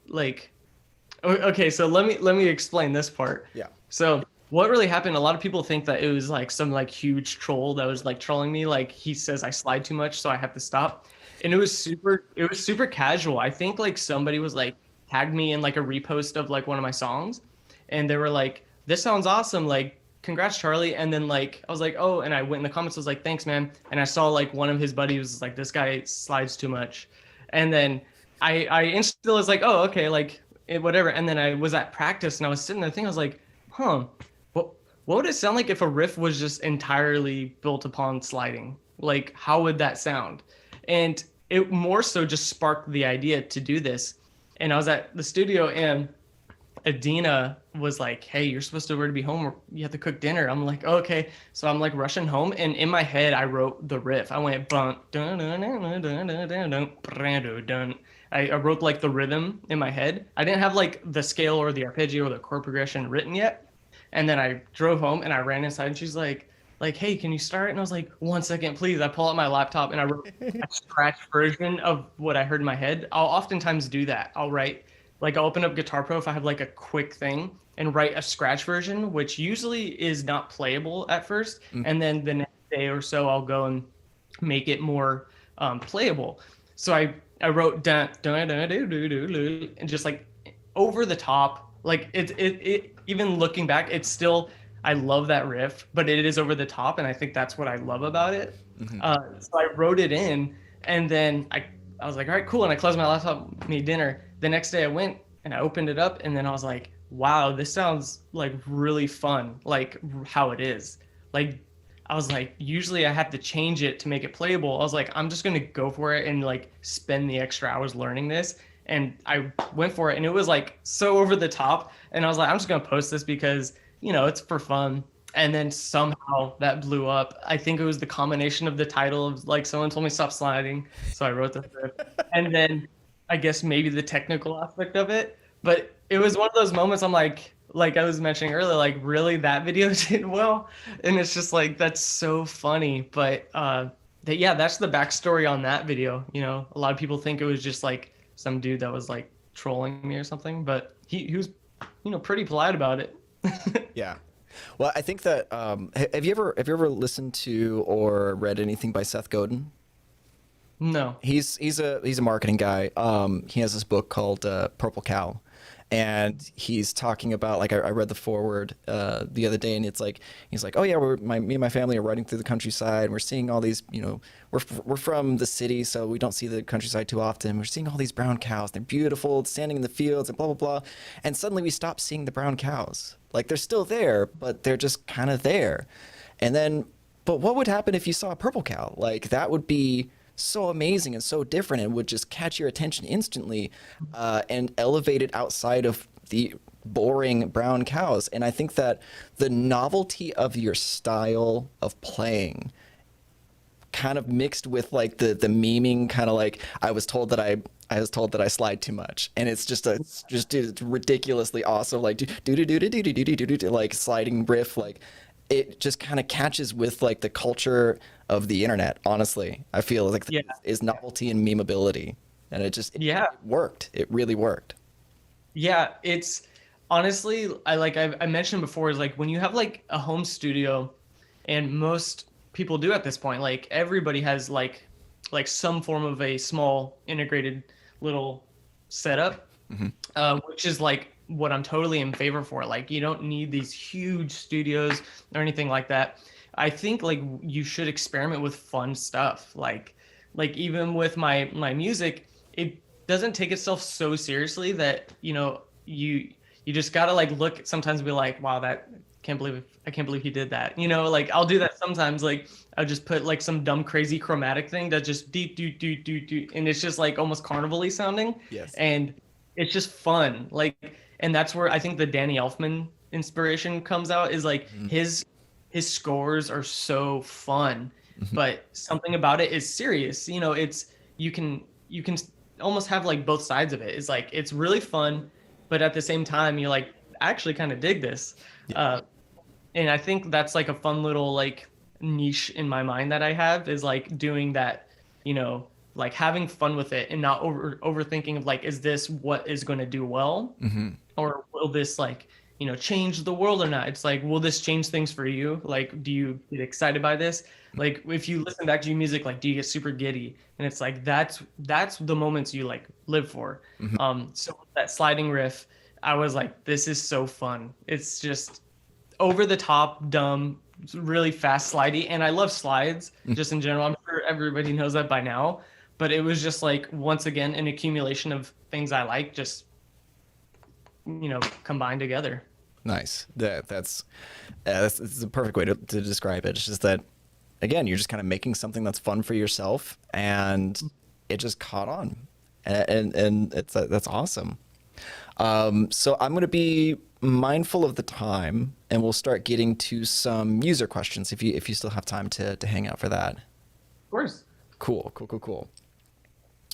okay, so let me explain this part. Yeah. So what really happened, a lot of people think that it was like some like huge troll that was like trolling me. Like he says I slide too much, so I have to stop. And it was super casual. I think like somebody was like tagged me in like a repost of like one of my songs, and they were like, this sounds awesome. Like, congrats, Charlie. And then like, I was like, oh, and I went in the comments, I was like, thanks, man. And I saw like one of his buddies was like, this guy slides too much. And then I instantly was like, oh, okay, like whatever. And then I was at practice and I was sitting there thinking, I was like, what would it sound like if a riff was just entirely built upon sliding? Like, how would that sound? And it more so just sparked the idea to do this. And I was at the studio and Adina was like, hey, you're supposed to already be home, or you have to cook dinner. I'm like, oh, okay. So I'm like rushing home, and in my head I wrote the riff. I went bun dun dun dun dun dun dun dun dun dun. I wrote like the rhythm in my head. I didn't have like the scale or the arpeggio or the chord progression written yet. And then I drove home and I ran inside, and she's like, hey, can you start? And I was like, 1 second, please. I pull out my laptop and I wrote a scratch version of what I heard in my head. I'll oftentimes do that. I'll open up Guitar Pro if I have like a quick thing and write a scratch version, which usually is not playable at first. And then the next day or so, I'll go and make it more playable. So I wrote dun dun dun doo doo doo doo, and just like over the top. Like it even looking back, it's still, I love that riff, but it is over the top, and I think that's what I love about it. So I wrote it in, and then I was like, all right, cool, and I closed my laptop, made dinner. The next day I went and I opened it up, and then I was like, wow, this sounds like really fun, like how it is. Like I was like, usually I have to change it to make it playable. I was like, I'm just gonna go for it and like spend the extra hours learning this. And I went for it, and it was like so over the top. And I was like, I'm just going to post this because, it's for fun. And then somehow that blew up. I think it was the combination of the title of like, someone told me stop sliding. So I wrote the script. And then I guess maybe the technical aspect of it. But it was one of those moments I'm like I was mentioning earlier, like really that video did well. And it's just like, that's so funny. But that's the backstory on that video. A lot of people think it was just like some dude that was like trolling me or something, but he was, pretty polite about it. Yeah. Well, I think that, have you ever listened to or read anything by Seth Godin? No. He's a marketing guy. He has this book called Purple Cow, and he's talking about, like, I read the foreword the other day, and it's like he's like, oh yeah, me and my family are riding through the countryside, and we're seeing all these, we're from the city, so we don't see the countryside too often. We're seeing all these brown cows, they're beautiful, standing in the fields, and blah blah blah, and suddenly we stop seeing the brown cows. Like, they're still there, but they're just kind of there. And then, but what would happen if you saw a purple cow? Like, that would be so amazing and so different, and would just catch your attention instantly, and elevate it outside of the boring brown cows. And I think that the novelty of your style of playing, kind of mixed with like the memeing, kind of like, I was told that I slide too much, and it's just dude, it's ridiculously awesome, like do do do do do do do do do, like sliding riff, like it just kind of catches with like the culture of the internet. Honestly, I feel like Yeah. is novelty and memeability, and it Yeah. worked. It really worked. Yeah, it's honestly, I mentioned before, is like when you have like a home studio, and most people do at this point, like everybody has like some form of a small integrated little setup, which is like what I'm totally in favor for. Like, you don't need these huge studios or anything like that. I think like you should experiment with fun stuff. Like even with my music, it doesn't take itself so seriously that, you just gotta like look sometimes and be like, wow, I can't believe he did that. Like I'll do that sometimes. Like I'll just put like some dumb crazy chromatic thing that just deep do, and it's just like almost carnival-y sounding. Yes. And it's just fun. Like, and that's where I think the Danny Elfman inspiration comes out, is like his scores are so fun, but something about it is serious. It's you can almost have like both sides of it. It's like it's really fun, but at the same time you're like, I actually kind of dig this. And I think that's like a fun little like niche in my mind that I have, is like doing that, like having fun with it and not overthinking of like, is this what is going to do well, or will this like, change the world or not? It's like, will this change things for you? Like, do you get excited by this? Like, if you listen back to your music, like, do you get super giddy? And it's like, that's the moments you like live for. So that sliding riff, I was like, this is so fun. It's just over the top, dumb, really fast, slidey. And I love slides just in general. I'm sure everybody knows that by now. But it was just like, once again, an accumulation of things I like, just, combined together. Nice. That's the perfect way to describe it. It's just that, again, you're just kind of making something that's fun for yourself, and it just caught on, and that's awesome. So I'm going to be mindful of the time, and we'll start getting to some user questions if you still have time to hang out for that. Of course. Cool.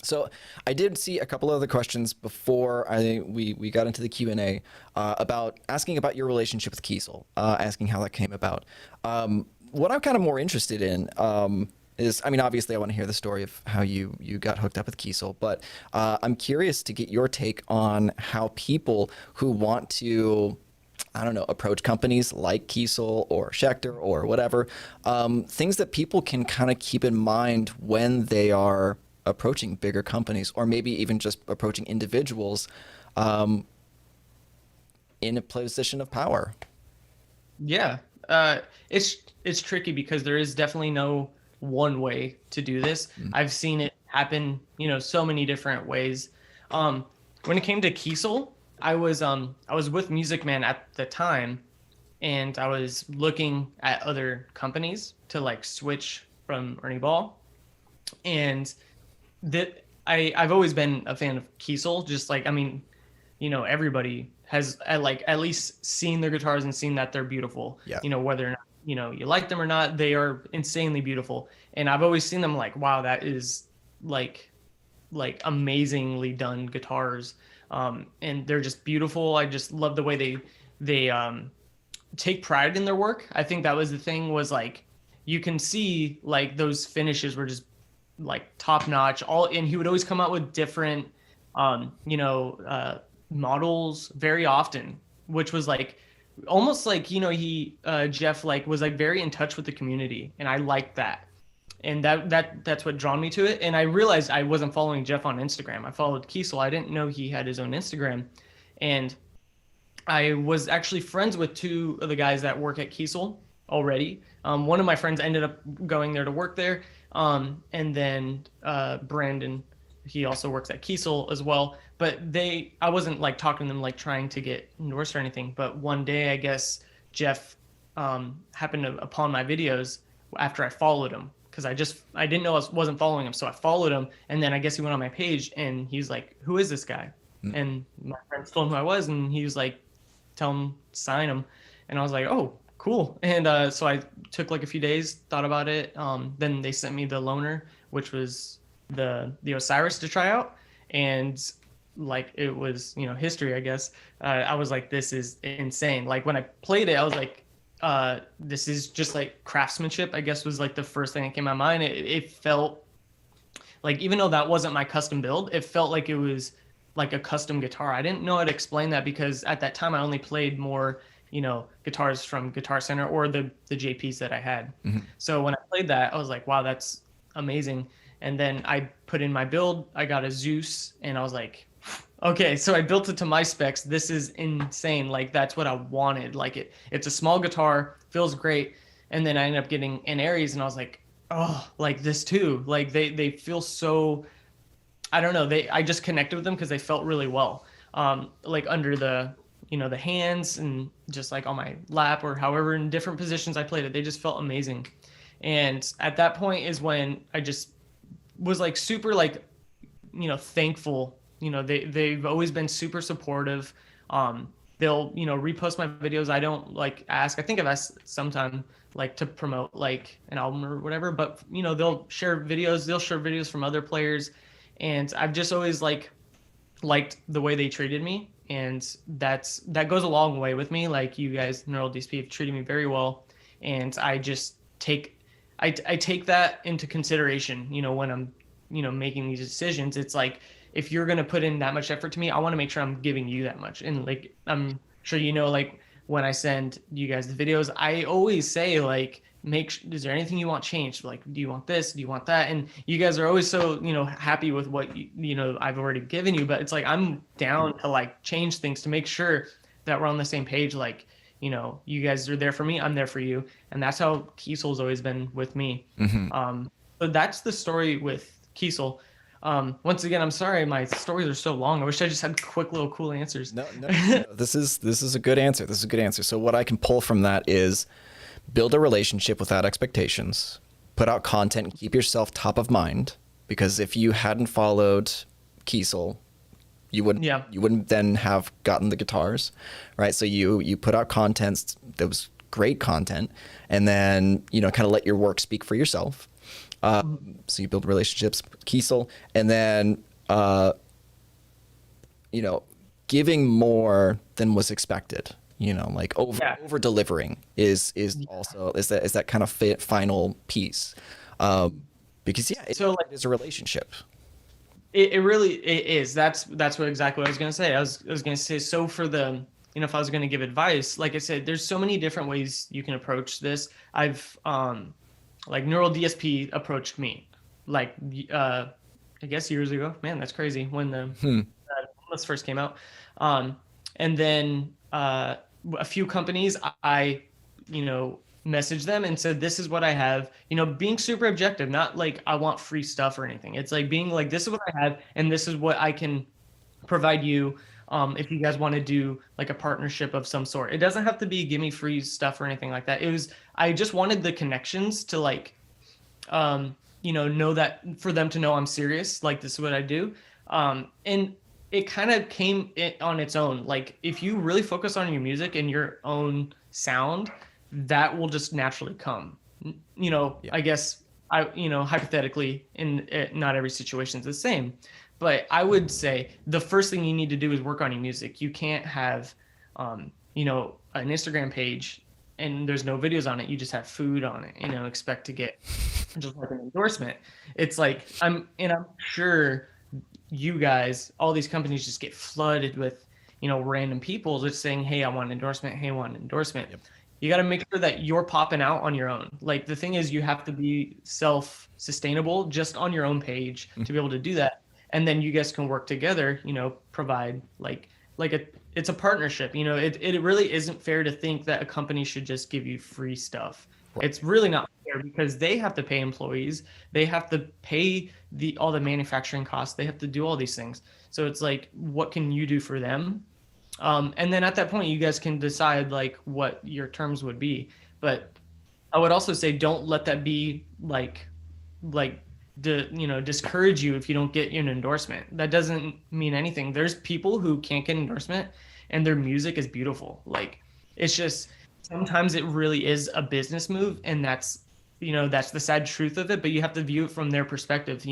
So I did see a couple other questions before we got into the Q&A, about asking about your relationship with Kiesel, asking how that came about. What I'm kind of more interested in is, I mean, obviously I want to hear the story of how you got hooked up with Kiesel, but I'm curious to get your take on how people who want to, I don't know, approach companies like Kiesel or Schecter or whatever, things that people can kind of keep in mind when they are approaching bigger companies, or maybe even just approaching individuals in a position of power. Yeah. It's tricky because there is definitely no one way to do this. I've seen it happen, so many different ways. When it came to Kiesel, I was with Music Man at the time, and I was looking at other companies to like switch from Ernie Ball. And that I've always been a fan of Kiesel. Just like, I mean, everybody has at least seen their guitars and seen that they're beautiful. Yeah. Whether or not, you like them or not, they are insanely beautiful. And I've always seen them like, wow, that is like amazingly done guitars. And they're just beautiful. I just love the way they take pride in their work. I think that was the thing, was like, you can see like those finishes were just like top notch. And he would always come out with different models very often, which was like almost like, Jeff like was like very in touch with the community, and I liked that. And that's what drawn me to it. And I realized I wasn't following Jeff on Instagram. I followed Kiesel. I didn't know he had his own Instagram. And I was actually friends with two of the guys that work at Kiesel already. One of my friends ended up going there to work there. And then Brandon, he also works at Kiesel as well. But I wasn't like talking to them, like trying to get endorsed or anything. But one day, I guess Jeff happened upon my videos after I followed him, because I didn't know I wasn't following him. So I followed him, and then I guess he went on my page and he's like, "Who is this guy?" And my friend told him who I was, and he was like, "Tell him, sign him." And I was like, "Oh, cool." And so I took like a few days, thought about it. Then they sent me the loaner, which was the Osiris to try out, and like it was, history, I guess. I was like, this is insane. Like when I played it, I was like, this is just like craftsmanship, I guess, was like the first thing that came to my mind. It felt like, even though that wasn't my custom build, it felt like it was like a custom guitar. I didn't know how to explain that, because at that time I only played more, guitars from Guitar Center or the JPs that I had. So when I played that, I was like, wow, that's amazing. And then I put in my build, I got a Zeus, and I was like, okay, so I built it to my specs. This is insane. Like that's what I wanted. Like it's a small guitar, feels great. And then I ended up getting an Aries, and I was like, oh, like this too. Like they feel so, I don't know. I just connected with them because they felt really well. Like under the the hands, and just like on my lap, or however in different positions I played it, they just felt amazing. And at that point is when I just was like super like thankful. They've always been super supportive. They'll repost my videos. I don't like ask. I think I've asked sometime like to promote like an album or whatever, but they'll share videos. They'll share videos from other players, and I've just always liked the way they treated me, and that goes a long way with me. Like you guys, Neural DSP, have treated me very well, and I just take that into consideration. When I'm making these decisions, it's like, if you're going to put in that much effort to me, I want to make sure I'm giving you that much. And like, I'm sure like when I send you guys the videos, I always say like, is there anything you want changed? Like, do you want this? Do you want that? And you guys are always so, happy with what, I've already given you, but it's like, I'm down to like change things to make sure that we're on the same page. Like, you guys are there for me, I'm there for you. And that's how Kiesel's always been with me. So that's the story with Kiesel. Once again, I'm sorry, my stories are so long. I wish I just had quick little cool answers. No. This is a good answer. This is a good answer. So what I can pull from that is build a relationship without expectations, put out content, and keep yourself top of mind. Because if you hadn't followed Kiesel, you wouldn't then have gotten the guitars, right? So you put out content that was great content, and then kind of let your work speak for yourself. So you build relationships with Kiesel, and then giving more than was expected. Like over delivering is also that kind of final piece. Because it is a relationship. It really is. That's exactly what I was gonna say. I was gonna say, so for the if I was gonna give advice, like I said, there's so many different ways you can approach this. I've like Neural DSP approached me like I guess years ago. Man, that's crazy, when the this first came out. And then a few companies, I messaged them and said, this is what I have, being super objective, not like I want free stuff or anything. It's like being like, this is what I have, and this is what I can provide you. If you guys want to do like a partnership of some sort, it doesn't have to be give me free stuff or anything like that. I just wanted the connections to like, know that, for them to know I'm serious, like this is what I do. And it kind of came on its own. Like if you really focus on your music and your own sound, that will just naturally come, I guess hypothetically, in not every situation is the same. But I would say the first thing you need to do is work on your music. You can't have, an Instagram page and there's no videos on it. You just have food on it, expect to get just like an endorsement. It's like, I'm sure you guys, all these companies just get flooded with, random people just saying, hey, I want an endorsement. Hey, I want an endorsement. Yep. You got to make sure that you're popping out on your own. Like the thing is, you have to be self-sustainable just on your own page to be able to do that. And then you guys can work together, provide like it's a partnership. You know, it really isn't fair to think that a company should just give you free stuff. It's really not fair because they have to pay employees, they have to pay all the manufacturing costs, they have to do all these things. So it's like, what can you do for them? And then at that point, you guys can decide like what your terms would be. But I would also say, don't let that be like discourage you if you don't get an endorsement. That doesn't mean anything. There's people who can't get endorsement and their music is beautiful. Like, it's just sometimes it really is a business move, and that's that's the sad truth of it, but you have to view it from their perspective.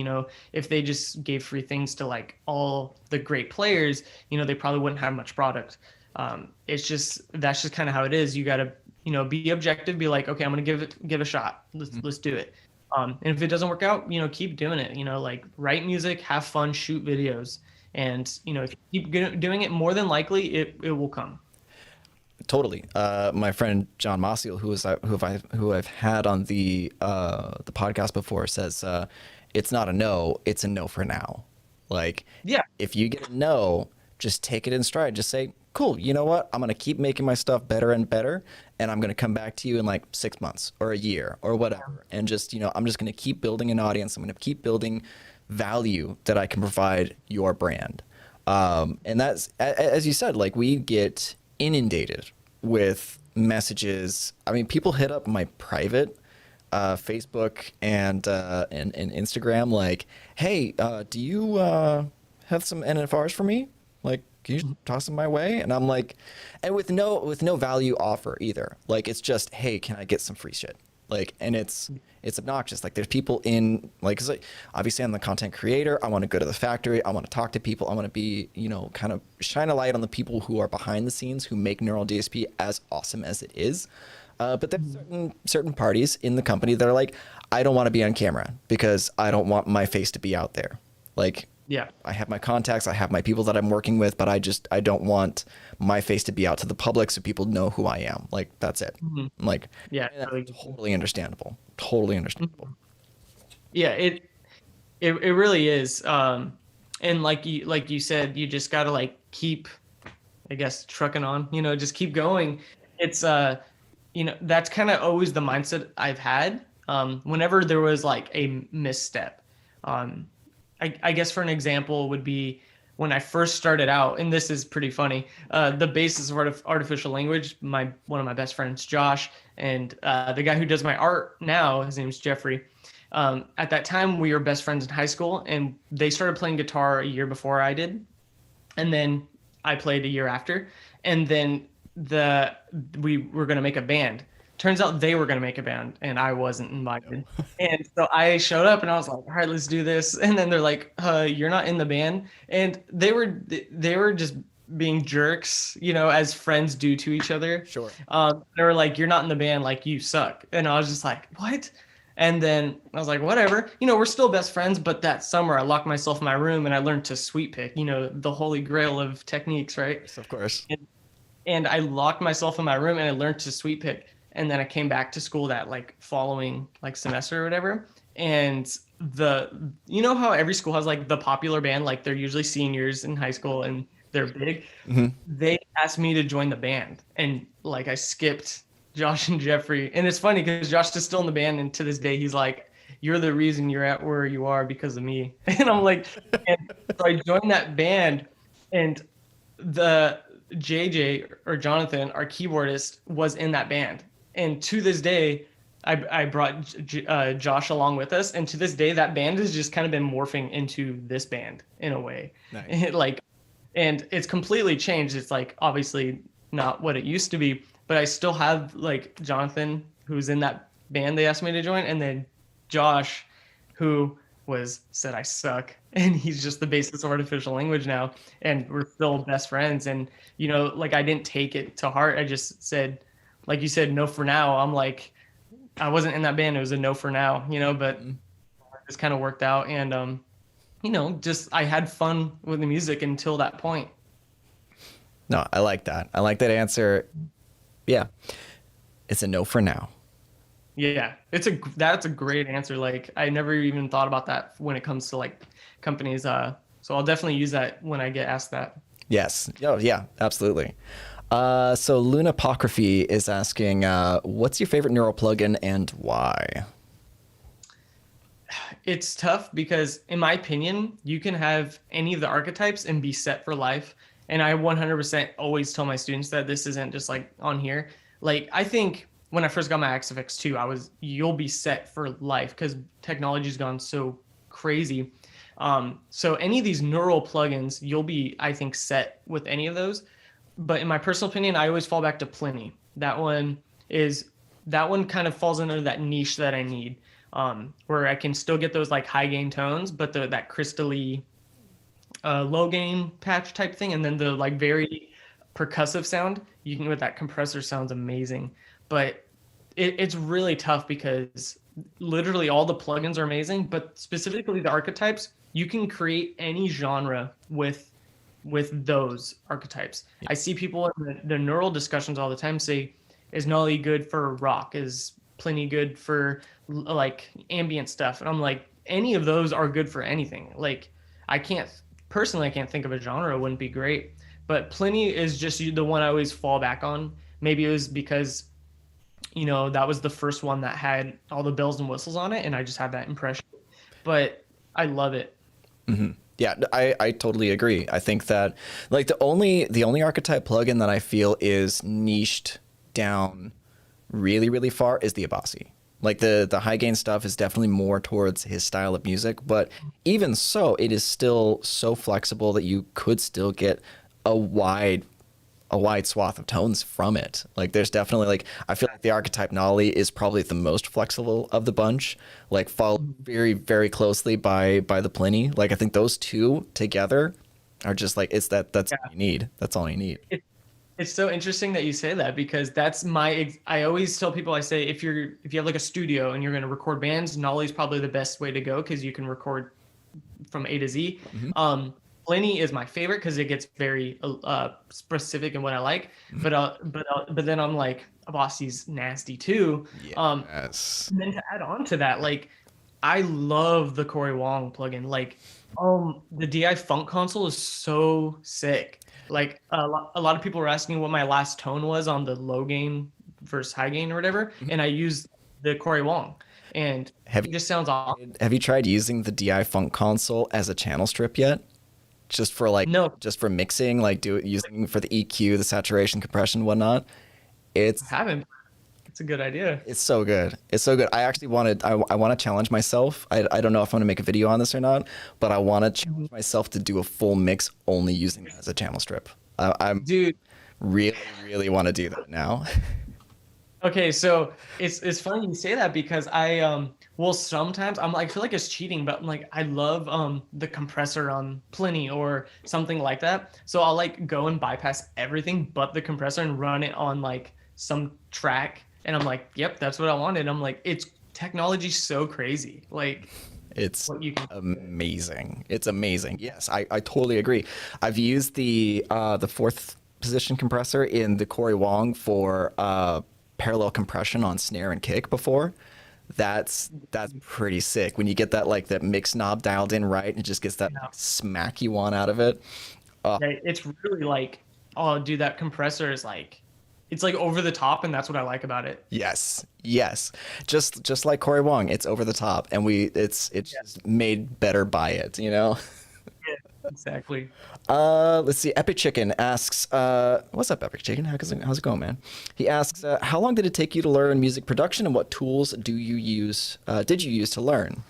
If they just gave free things to like all the great players, they probably wouldn't have much product. That's just kind of how it is. You got to be objective, be like, okay, I'm gonna give a shot. Let's do it. And if it doesn't work out, keep doing it. Like, write music, have fun, shoot videos, and if you keep doing it, more than likely it will come. Totally. My friend John Mossiel, who I've had on the podcast before, says it's not a no, it's a no for now. Like, Yeah. if you get a no, just take it in stride. Just say, cool, you know what? I'm gonna keep making my stuff better and better, and I'm gonna come back to you in like 6 months or a year or whatever, and just I'm just gonna keep building an audience. I'm gonna keep building value that I can provide your brand. And that's, as you said, like, we get inundated with messages. I mean, people hit up my private Facebook and Instagram, like, hey, do you have some NFRs for me? Like, can you toss them my way? And I'm like, and with no value offer either. Like, it's just, hey, can I get some free shit? Like, and it's obnoxious. Like, there's people in, like, 'cause, like, obviously I'm the content creator. I want to go to the factory. I want to talk to people. I want to be, kind of shine a light on the people who are behind the scenes, who make Neural DSP as awesome as it is. But there's certain parties in the company that are like, I don't want to be on camera because I don't want my face to be out there. Like, Yeah. I have my contacts, I have my people that I'm working with, but I don't want my face to be out to the public so people know who I am. Like, that's it. I'm like, Yeah. that's totally understandable. Totally understandable. Yeah, it really is. And like you said, you just gotta like keep, I guess, trucking on. Just keep going. It's that's kind of always the mindset I've had. Whenever there was like a misstep, I guess for an example would be when I first started out, and this is pretty funny. The basis of artificial language, one of my best friends, Josh, and the guy who does my art now, his name's Jeffrey. At that time, we were best friends in high school, and they started playing guitar a year before I did, and then I played a year after, and then we were going to make a band. Turns out they were going to make a band and I wasn't invited. And so I showed up and I was like, all right, let's do this. And then they're like, you're not in the band. And they were just being jerks, as friends do to each other. Sure. They were like, you're not in the band, like, you suck. And I was just like, what? And then I was like, whatever, we're still best friends. But that summer I locked myself in my room and I learned to sweep pick, the holy grail of techniques, right? Yes, of course. And I locked myself in my room and I learned to sweep pick. And then I came back to school that like following like semester or whatever. And how every school has like the popular band, like they're usually seniors in high school and they're big. Mm-hmm. They asked me to join the band, and like I skipped Josh and Jeffrey. And it's funny because Josh is still in the band, and to this day he's like, you're the reason you're at where you are because of me. And I'm like, and so I joined that band, and the JJ or Jonathan, our keyboardist, was in that band. And to this day, I brought Josh along with us. And to this day, that band has just kind of been morphing into this band in a way. Nice. And it's completely changed. It's like obviously not what it used to be, but I still have like Jonathan, who's in that band they asked me to join. And then Josh, who said I suck. And he's just the basis of artificial language now. And we're still best friends. And, like, I didn't take it to heart. I just said, like you said, no for now. I'm like, I wasn't in that band. It was a no for now, but it just kind of worked out. And, just I had fun with the music until that point. No, I like that. I like that answer. Yeah. It's a no for now. Yeah, that's a great answer. Like, I never even thought about that when it comes to like companies. So I'll definitely use that when I get asked that. Yes. Oh, yeah, absolutely. So Lunapocryphy is asking, what's your favorite neural plugin and why? It's tough because, in my opinion, you can have any of the archetypes and be set for life. And I 100% always tell my students that this isn't just like on here. Like, I think when I first got my XFX 2, you'll be set for life because technology's gone so crazy. So any of these neural plugins, you'll be, I think, set with any of those. But in my personal opinion, I always fall back to Pliny. Is, that one kind of falls under that niche that I need, where I can still get those like high gain tones, but that crystally low gain patch type thing, and then the like very percussive sound. You can with that compressor sounds amazing, but it's really tough because literally all the plugins are amazing, but specifically the archetypes, you can create any genre with those archetypes. Yeah. I see people in the neural discussions all the time say, is Nolly good for rock? Is Pliny good for like ambient stuff? And I'm like, any of those are good for anything. Like, I can't personally, I can't think of a genre. It wouldn't be great. But Pliny is just the one I always fall back on. Maybe it was because, that was the first one that had all the bells and whistles on it, and I just had that impression. But I love it. Mm-hmm. Yeah, I totally agree. I think that like the only archetype plugin that I feel is niched down really, really far is the Abasi. Like the high gain stuff is definitely more towards his style of music, but even so, it is still so flexible that you could still get a wide swath of tones from it. Like there's definitely like I feel like the archetype Nolly is probably the most flexible of the bunch, like followed very, very closely by the Pliny. Like I think those two together are just like that's all you need. That's all you need. It's so interesting that you say that because I always tell people, I say, if you have like a studio and you're going to record bands, Nolly's probably the best way to go because you can record from A to Z. Mm-hmm. Pliny is my favorite because it gets very specific in what I like. But then I'm like, Abasi's nasty too. Yes. And then to add on to that, like I love the Corey Wong plugin. Like, the DI Funk console is so sick. Like a lot of people were asking what my last tone was on the low gain versus high gain or whatever, and I used the Corey Wong, and it just sounds awesome. Have you tried using the DI Funk console as a channel strip yet? No, Just for mixing, like using for the EQ, the saturation, compression, whatnot. I haven't. It's a good idea. It's so good. It's so good. I want to challenge myself. I don't know if I'm going to make a video on this or not, but I want to challenge myself to do a full mix only using it as a channel strip. I'm Dude, really, really want to do that now. okay, so it's funny you say that because sometimes I'm like I feel like it's cheating, but I'm like I love the compressor on Pliny or something like that. So I'll like go and bypass everything but the compressor and run it on like some track, and I'm like, yep, that's what I wanted. I'm like, it's technology so crazy. Like It's what you can amazing. It's amazing. Yes, I totally agree. I've used the fourth position compressor in the Corey Wong for parallel compression on snare and kick before. That's pretty sick. When you get that like that mix knob dialed in right, and it just gets that smack you want out of it. it's really like, oh dude, that compressor is like it's like over the top, and that's what I like about it. Yes, yes. Just like Corey Wong, it's over the top, and it's just made better by it, you know? Yeah, exactly. Let's see. Epic Chicken asks, what's up, Epic Chicken? How's it going, man? He asks, how long did it take you to learn music production, and what tools did you use to learn?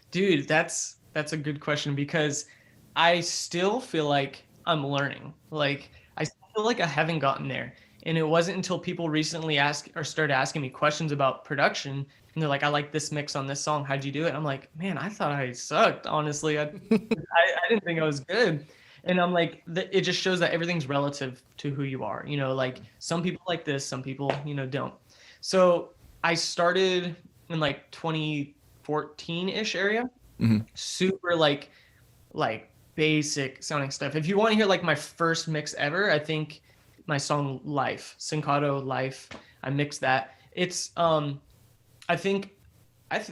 Dude, that's a good question because I still feel like I'm learning. Like I still feel like I haven't gotten there. And it wasn't until people recently started asking me questions about production, and they're like, "I like this mix on this song. How'd you do it?" I'm like, "Man, I thought I sucked. Honestly, I didn't think I was good." And I'm like, it just shows that everything's relative to who you are. Like some people like this, some people, don't. So I started in like 2014-ish area, Hmm. super like basic sounding stuff. If you want to hear like my first mix ever, I think my song Life, Cincato Life, I mixed that. It's I think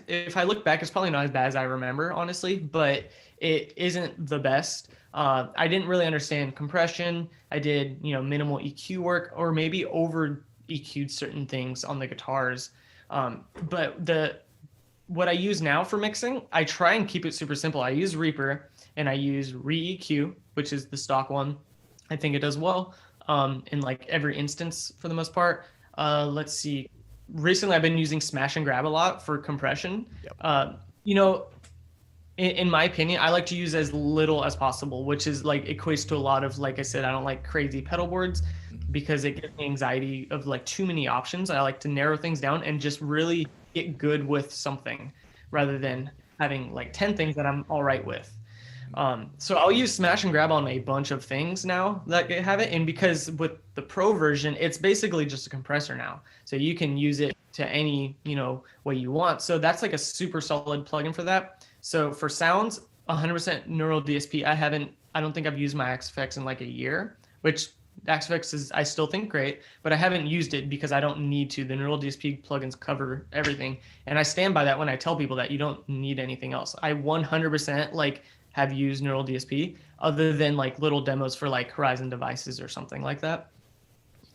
if I look back, it's probably not as bad as I remember, honestly, but it isn't the best. I didn't really understand compression. I did, minimal EQ work, or maybe over EQ'd certain things on the guitars. But what I use now for mixing, I try and keep it super simple. I use Reaper and I use Re-EQ, which is the stock one. I think it does well in like every instance for the most part. Let's see. Recently, I've been using Smash and Grab a lot for compression. Yep. In my opinion, I like to use as little as possible, which is like equates to a lot of, like I said, I don't like crazy pedal boards because it gives me anxiety of like too many options. I like to narrow things down and just really get good with something rather than having like 10 things that I'm all right with. So I'll use Smash and Grab on a bunch of things now that have it. And because with the Pro version, it's basically just a compressor now. So you can use it to any, way you want. So that's like a super solid plugin for that. So for sounds, 100% neural DSP. I don't think I've used my XFX in like a year, which XFX is, I still think great, but I haven't used it because I don't need to. The neural DSP plugins cover everything. And I stand by that when I tell people that you don't need anything else. I 100% like have used neural DSP other than like little demos for like Horizon devices or something like that.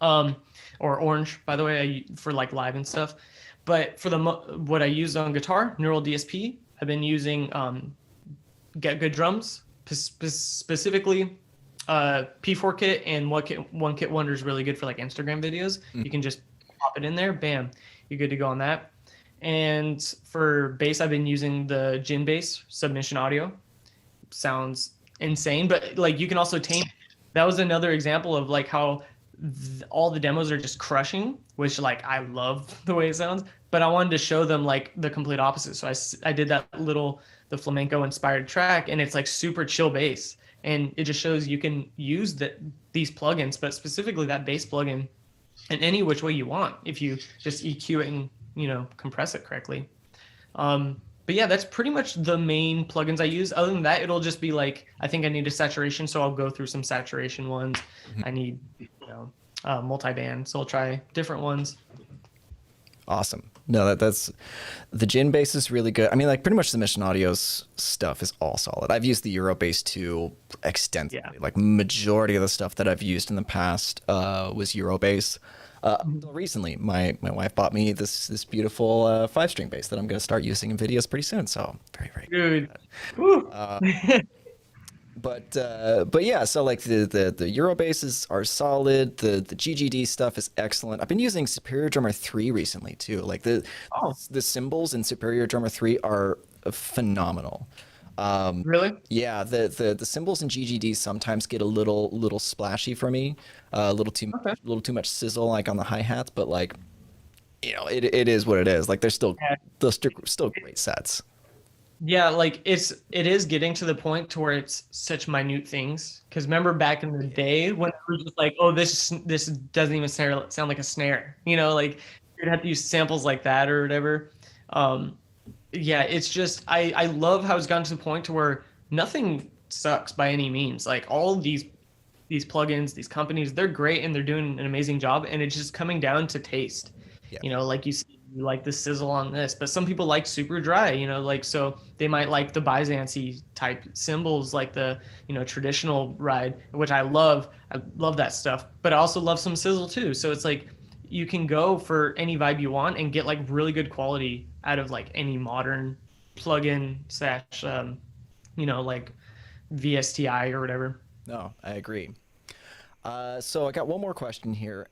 Or Orange, by the way, for like live and stuff. But for what I use on guitar, neural DSP, I've been using Get Good Drums, specifically P4 Kit and One Kit Wonder is really good for like Instagram videos. You can just pop it in there, bam, you're good to go on that. And for bass, I've been using the Jin Bass Submission Audio. Sounds insane, but like you can also tame. That was another example of like how all the demos are just crushing, which like I love the way it sounds, but I wanted to show them like the complete opposite. So I did the flamenco inspired track, and it's like super chill bass, and it just shows you can use these plugins, but specifically that bass plugin in any which way you want if you just EQ it and compress it correctly. But yeah, that's pretty much the main plugins I use. Other than that, it'll just be like, I think I need a saturation, so I'll go through some saturation ones. I need, multi-band, so I'll try different ones. Awesome. No, that's the Jin bass is really good. I mean, like pretty much the Mission Audio's stuff is all solid. I've used the Eurobass 2 extensively. Yeah. Like majority of the stuff that I've used in the past was Eurobass. Until recently, my wife bought me this beautiful 5-string bass that I'm going to start using in videos pretty soon. So very, very Dude. good. But yeah, so like the Eurobasses are solid. The GGD stuff is excellent. I've been using Superior Drummer 3 recently too. Like the cymbals in Superior Drummer 3 are phenomenal. Really? Yeah, the cymbals in GGD sometimes get a little splashy for me, a little too much sizzle like on the hi-hats, but like it is what it is. Like they're still great sets. Yeah, like it is getting to the point to where it's such minute things. Because remember back in the day when it was just like, oh, this doesn't even sound like a snare. Like you'd have to use samples like that or whatever. Yeah, it's just I love how it's gotten to the point to where nothing sucks by any means. Like all of these plugins, these companies, they're great and they're doing an amazing job, and it's just coming down to taste. Yeah. Like you like the sizzle on this, but some people like super dry, like so they might like the Byzancy type cymbals, like the traditional ride, which I love that stuff, but I also love some sizzle too. So it's like you can go for any vibe you want and get like really good quality out of like any modern plugin / like VSTI or whatever. No, I agree. So I got one more question here,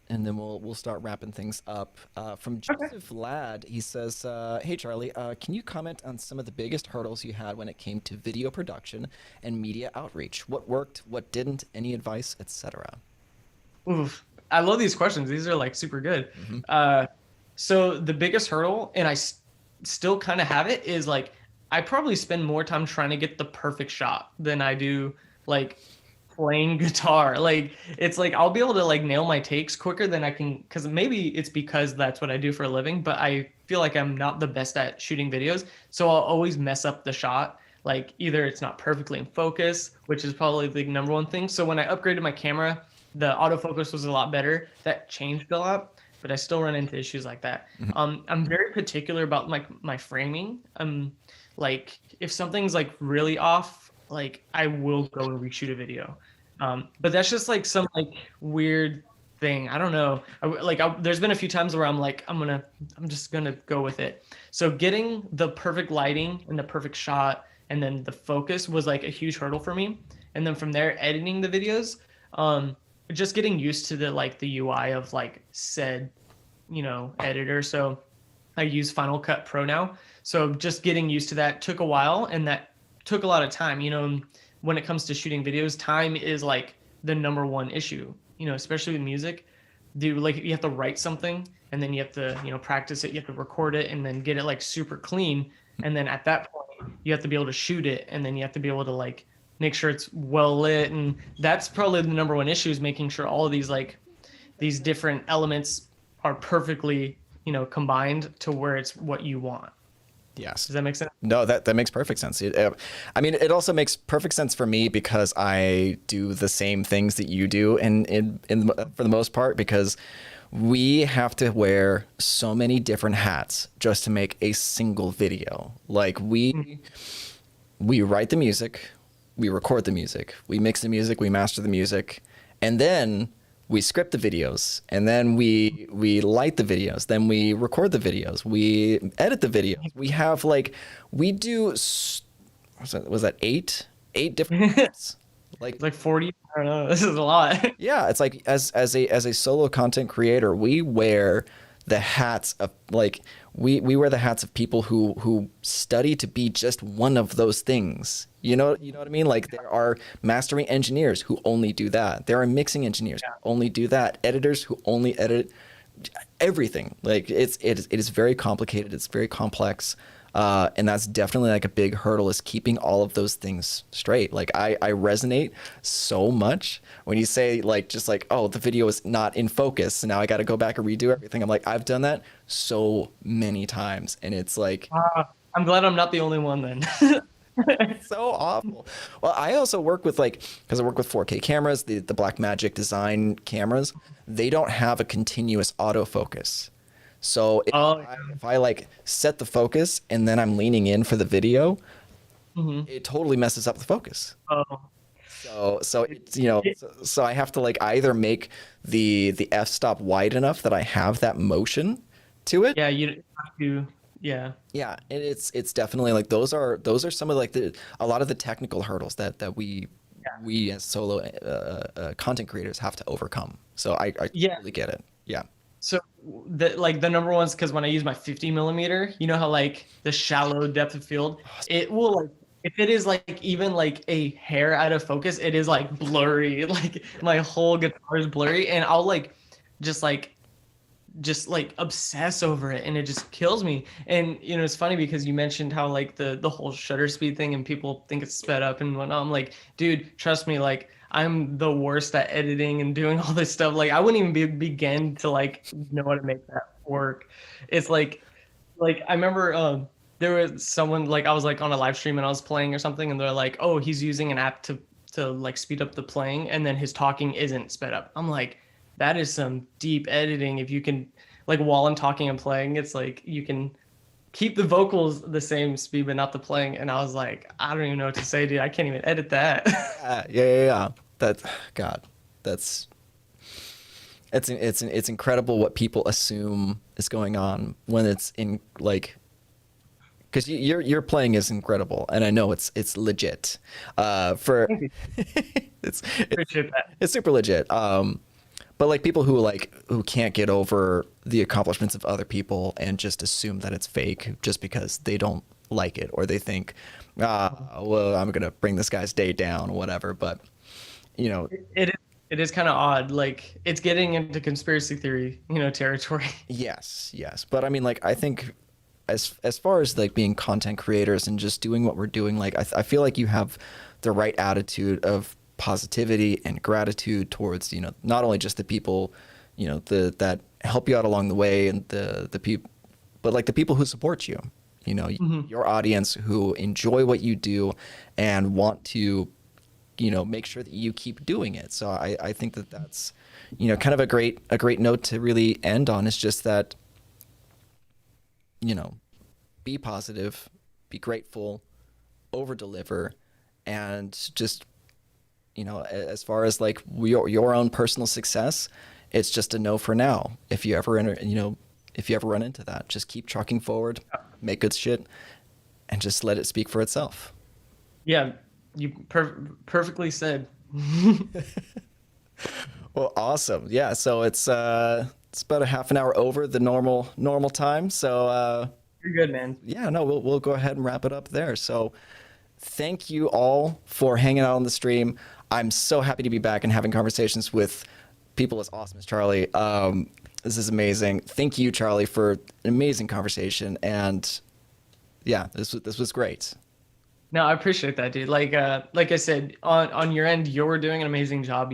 and then we'll start wrapping things up. From Joseph Ladd, he says, "Hey Charlie, can you comment on some of the biggest hurdles you had when it came to video production and media outreach? What worked, what didn't, any advice, etc." Oof, I love these questions. These are like super good. So the biggest hurdle, and I still kind of have it, is like I probably spend more time trying to get the perfect shot than I do like playing guitar. Like it's like I'll be able to like nail my takes quicker than I can, because maybe it's because that's what I do for a living, but I feel like I'm not the best at shooting videos, so I'll always mess up the shot. Like either it's not perfectly in focus, which is probably the number one thing. So when I upgraded my camera, the autofocus was a lot better. That changed a lot. but I still run into issues like that. I'm very particular about like my framing. Like if something's like really off, like I will go and reshoot a video. But that's just like some like weird thing. I don't know. There's been a few times where I'm like, I'm just gonna go with it. So getting the perfect lighting and the perfect shot and then the focus was like a huge hurdle for me. And then from there, editing the videos, just getting used to the UI of like said, editor. So I use Final Cut Pro now. So just getting used to that took a while, and that took a lot of time. When it comes to shooting videos, time is like the number one issue, especially with music. Dude, like you have to write something and then you have to, practice it, you have to record it and then get it like super clean. And then at that point, you have to be able to shoot it, and then you have to be able to like make sure it's well lit. And that's probably the number one issue, is making sure all of these different elements are perfectly, combined to where it's what you want. Yes. Does that make sense? No, that makes perfect sense. I mean, it also makes perfect sense for me because I do the same things that you do, and for the most part, because we have to wear so many different hats just to make a single video. Like we write the music, we record the music, we mix the music, we master the music, and then we script the videos, and then we light the videos, then we record the videos, we edit the videos. We have we do, was that eight different hats? Like 40. I don't know. This is a lot. Yeah, it's like as a solo content creator, we wear the hats of we wear the hats of people who study to be just one of those things. You know what I mean? Like there are mastering engineers who only do that. There are mixing engineers who only do that. Editors who only edit everything. Like it is very complicated. It's very complex. And that's definitely like a big hurdle, is keeping all of those things straight. Like I resonate so much when you say oh, the video is not in focus, and now I got to go back and redo everything. I'm like, I've done that so many times, and it's like, I'm glad I'm not the only one then. it's so awful. Well, I also work with because I work with 4K cameras, the Blackmagic design cameras. They don't have a continuous autofocus. So if I set the focus and then I'm leaning in for the video, it totally messes up the focus. So it's, so I have to either make the f-stop wide enough that I have that motion to it. Yeah, you have to. Yeah. Yeah, and it's definitely those are some of a lot of the technical hurdles that we as solo content creators have to overcome. So I totally get it. Yeah. So the number one's because when I use my 50 millimeter, you know how the shallow depth of field, it will if it is even a hair out of focus, it is blurry. Like my whole guitar is blurry, and I'll just obsess over it, and it just kills me. And it's funny because you mentioned how the whole shutter speed thing, and people think it's sped up and whatnot. I'm like, dude, trust me, I'm the worst at editing and doing all this stuff. I wouldn't even begin to know how to make that work. It's I remember there was someone I was on a live stream and I was playing or something, and they're like, oh, he's using an app to speed up the playing, and then his talking isn't sped up. I'm like, that is some deep editing. If you can while I'm talking and playing, it's you can keep the vocals the same speed but not the playing. And I was like, I don't even know what to say, dude. I can't even edit that. Yeah. It's incredible what people assume is going on when it's in because your playing is incredible, and I know it's legit. It's super legit. But people who can't get over the accomplishments of other people and just assume that it's fake just because they don't like it, or they think, well, I'm gonna bring this guy's day down or whatever. But it is kind of odd. It's getting into conspiracy theory, territory. Yes. But I mean, I think as far as being content creators and just doing what we're doing, I feel like you have the right attitude of positivity and gratitude towards not only just the people that help you out along the way, and the people, but the people who support you, your audience who enjoy what you do and want to make sure that you keep doing it. So I think that's kind of a great note to really end on is just that, be positive, be grateful, over deliver, and just, as far as like your own personal success, it's just a no for now. If you ever run into that, just keep trucking forward, make good shit, and just let it speak for itself. Yeah, you perfectly said. Well, awesome. Yeah. So it's about a half an hour over the normal time. So You're good, man. yeah, no, we'll go ahead and wrap it up there. So thank you all for hanging out on the stream. I'm so happy to be back and having conversations with people as awesome as Charlie. This is amazing. Thank you, Charlie, for an amazing conversation. And yeah, this was great. No, I appreciate that, dude. Like I said, on your end, you're doing an amazing job,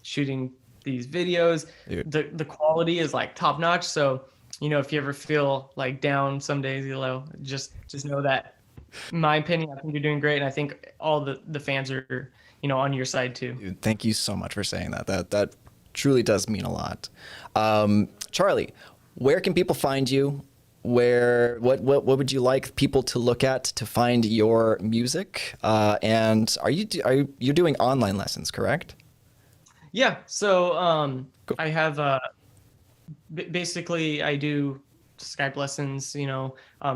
shooting these videos. Dude. The quality is like top notch. So, if you ever feel like down some days, just know that, in my opinion, I think you're doing great. And I think all the fans are, on your side too. Dude, thank you so much for saying that. That truly does mean a lot. Charlie, where can people find you? What would you like people to look at to find your music? And you're doing online lessons, correct? Yeah. So Cool. I have basically I do Skype lessons,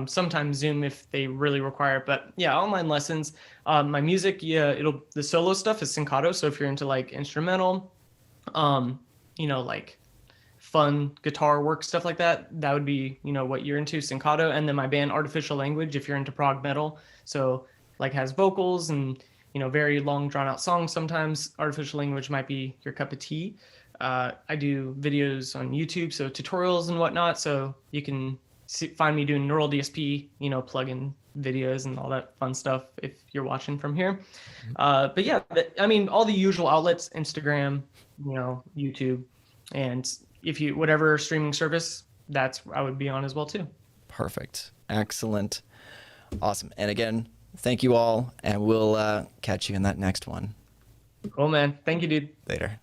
sometimes Zoom if they really require it. But yeah, online lessons. My music, yeah, the solo stuff is staccato. So if you're into like instrumental, like fun guitar work, stuff like that would be, what you're into, staccato. And then my band Artificial Language, if you're into prog metal, so like has vocals and, very long drawn out songs. Sometimes Artificial Language might be your cup of tea. I do videos on YouTube, so tutorials and whatnot. So you can find me doing neural DSP, plugin videos and all that fun stuff if you're watching from here. But yeah, all the usual outlets, Instagram, YouTube, and if you, whatever streaming service, that's I would be on as well too. Perfect. Excellent. Awesome. And again, thank you all, and we'll catch you in that next one. Cool, man. Thank you, dude. Later.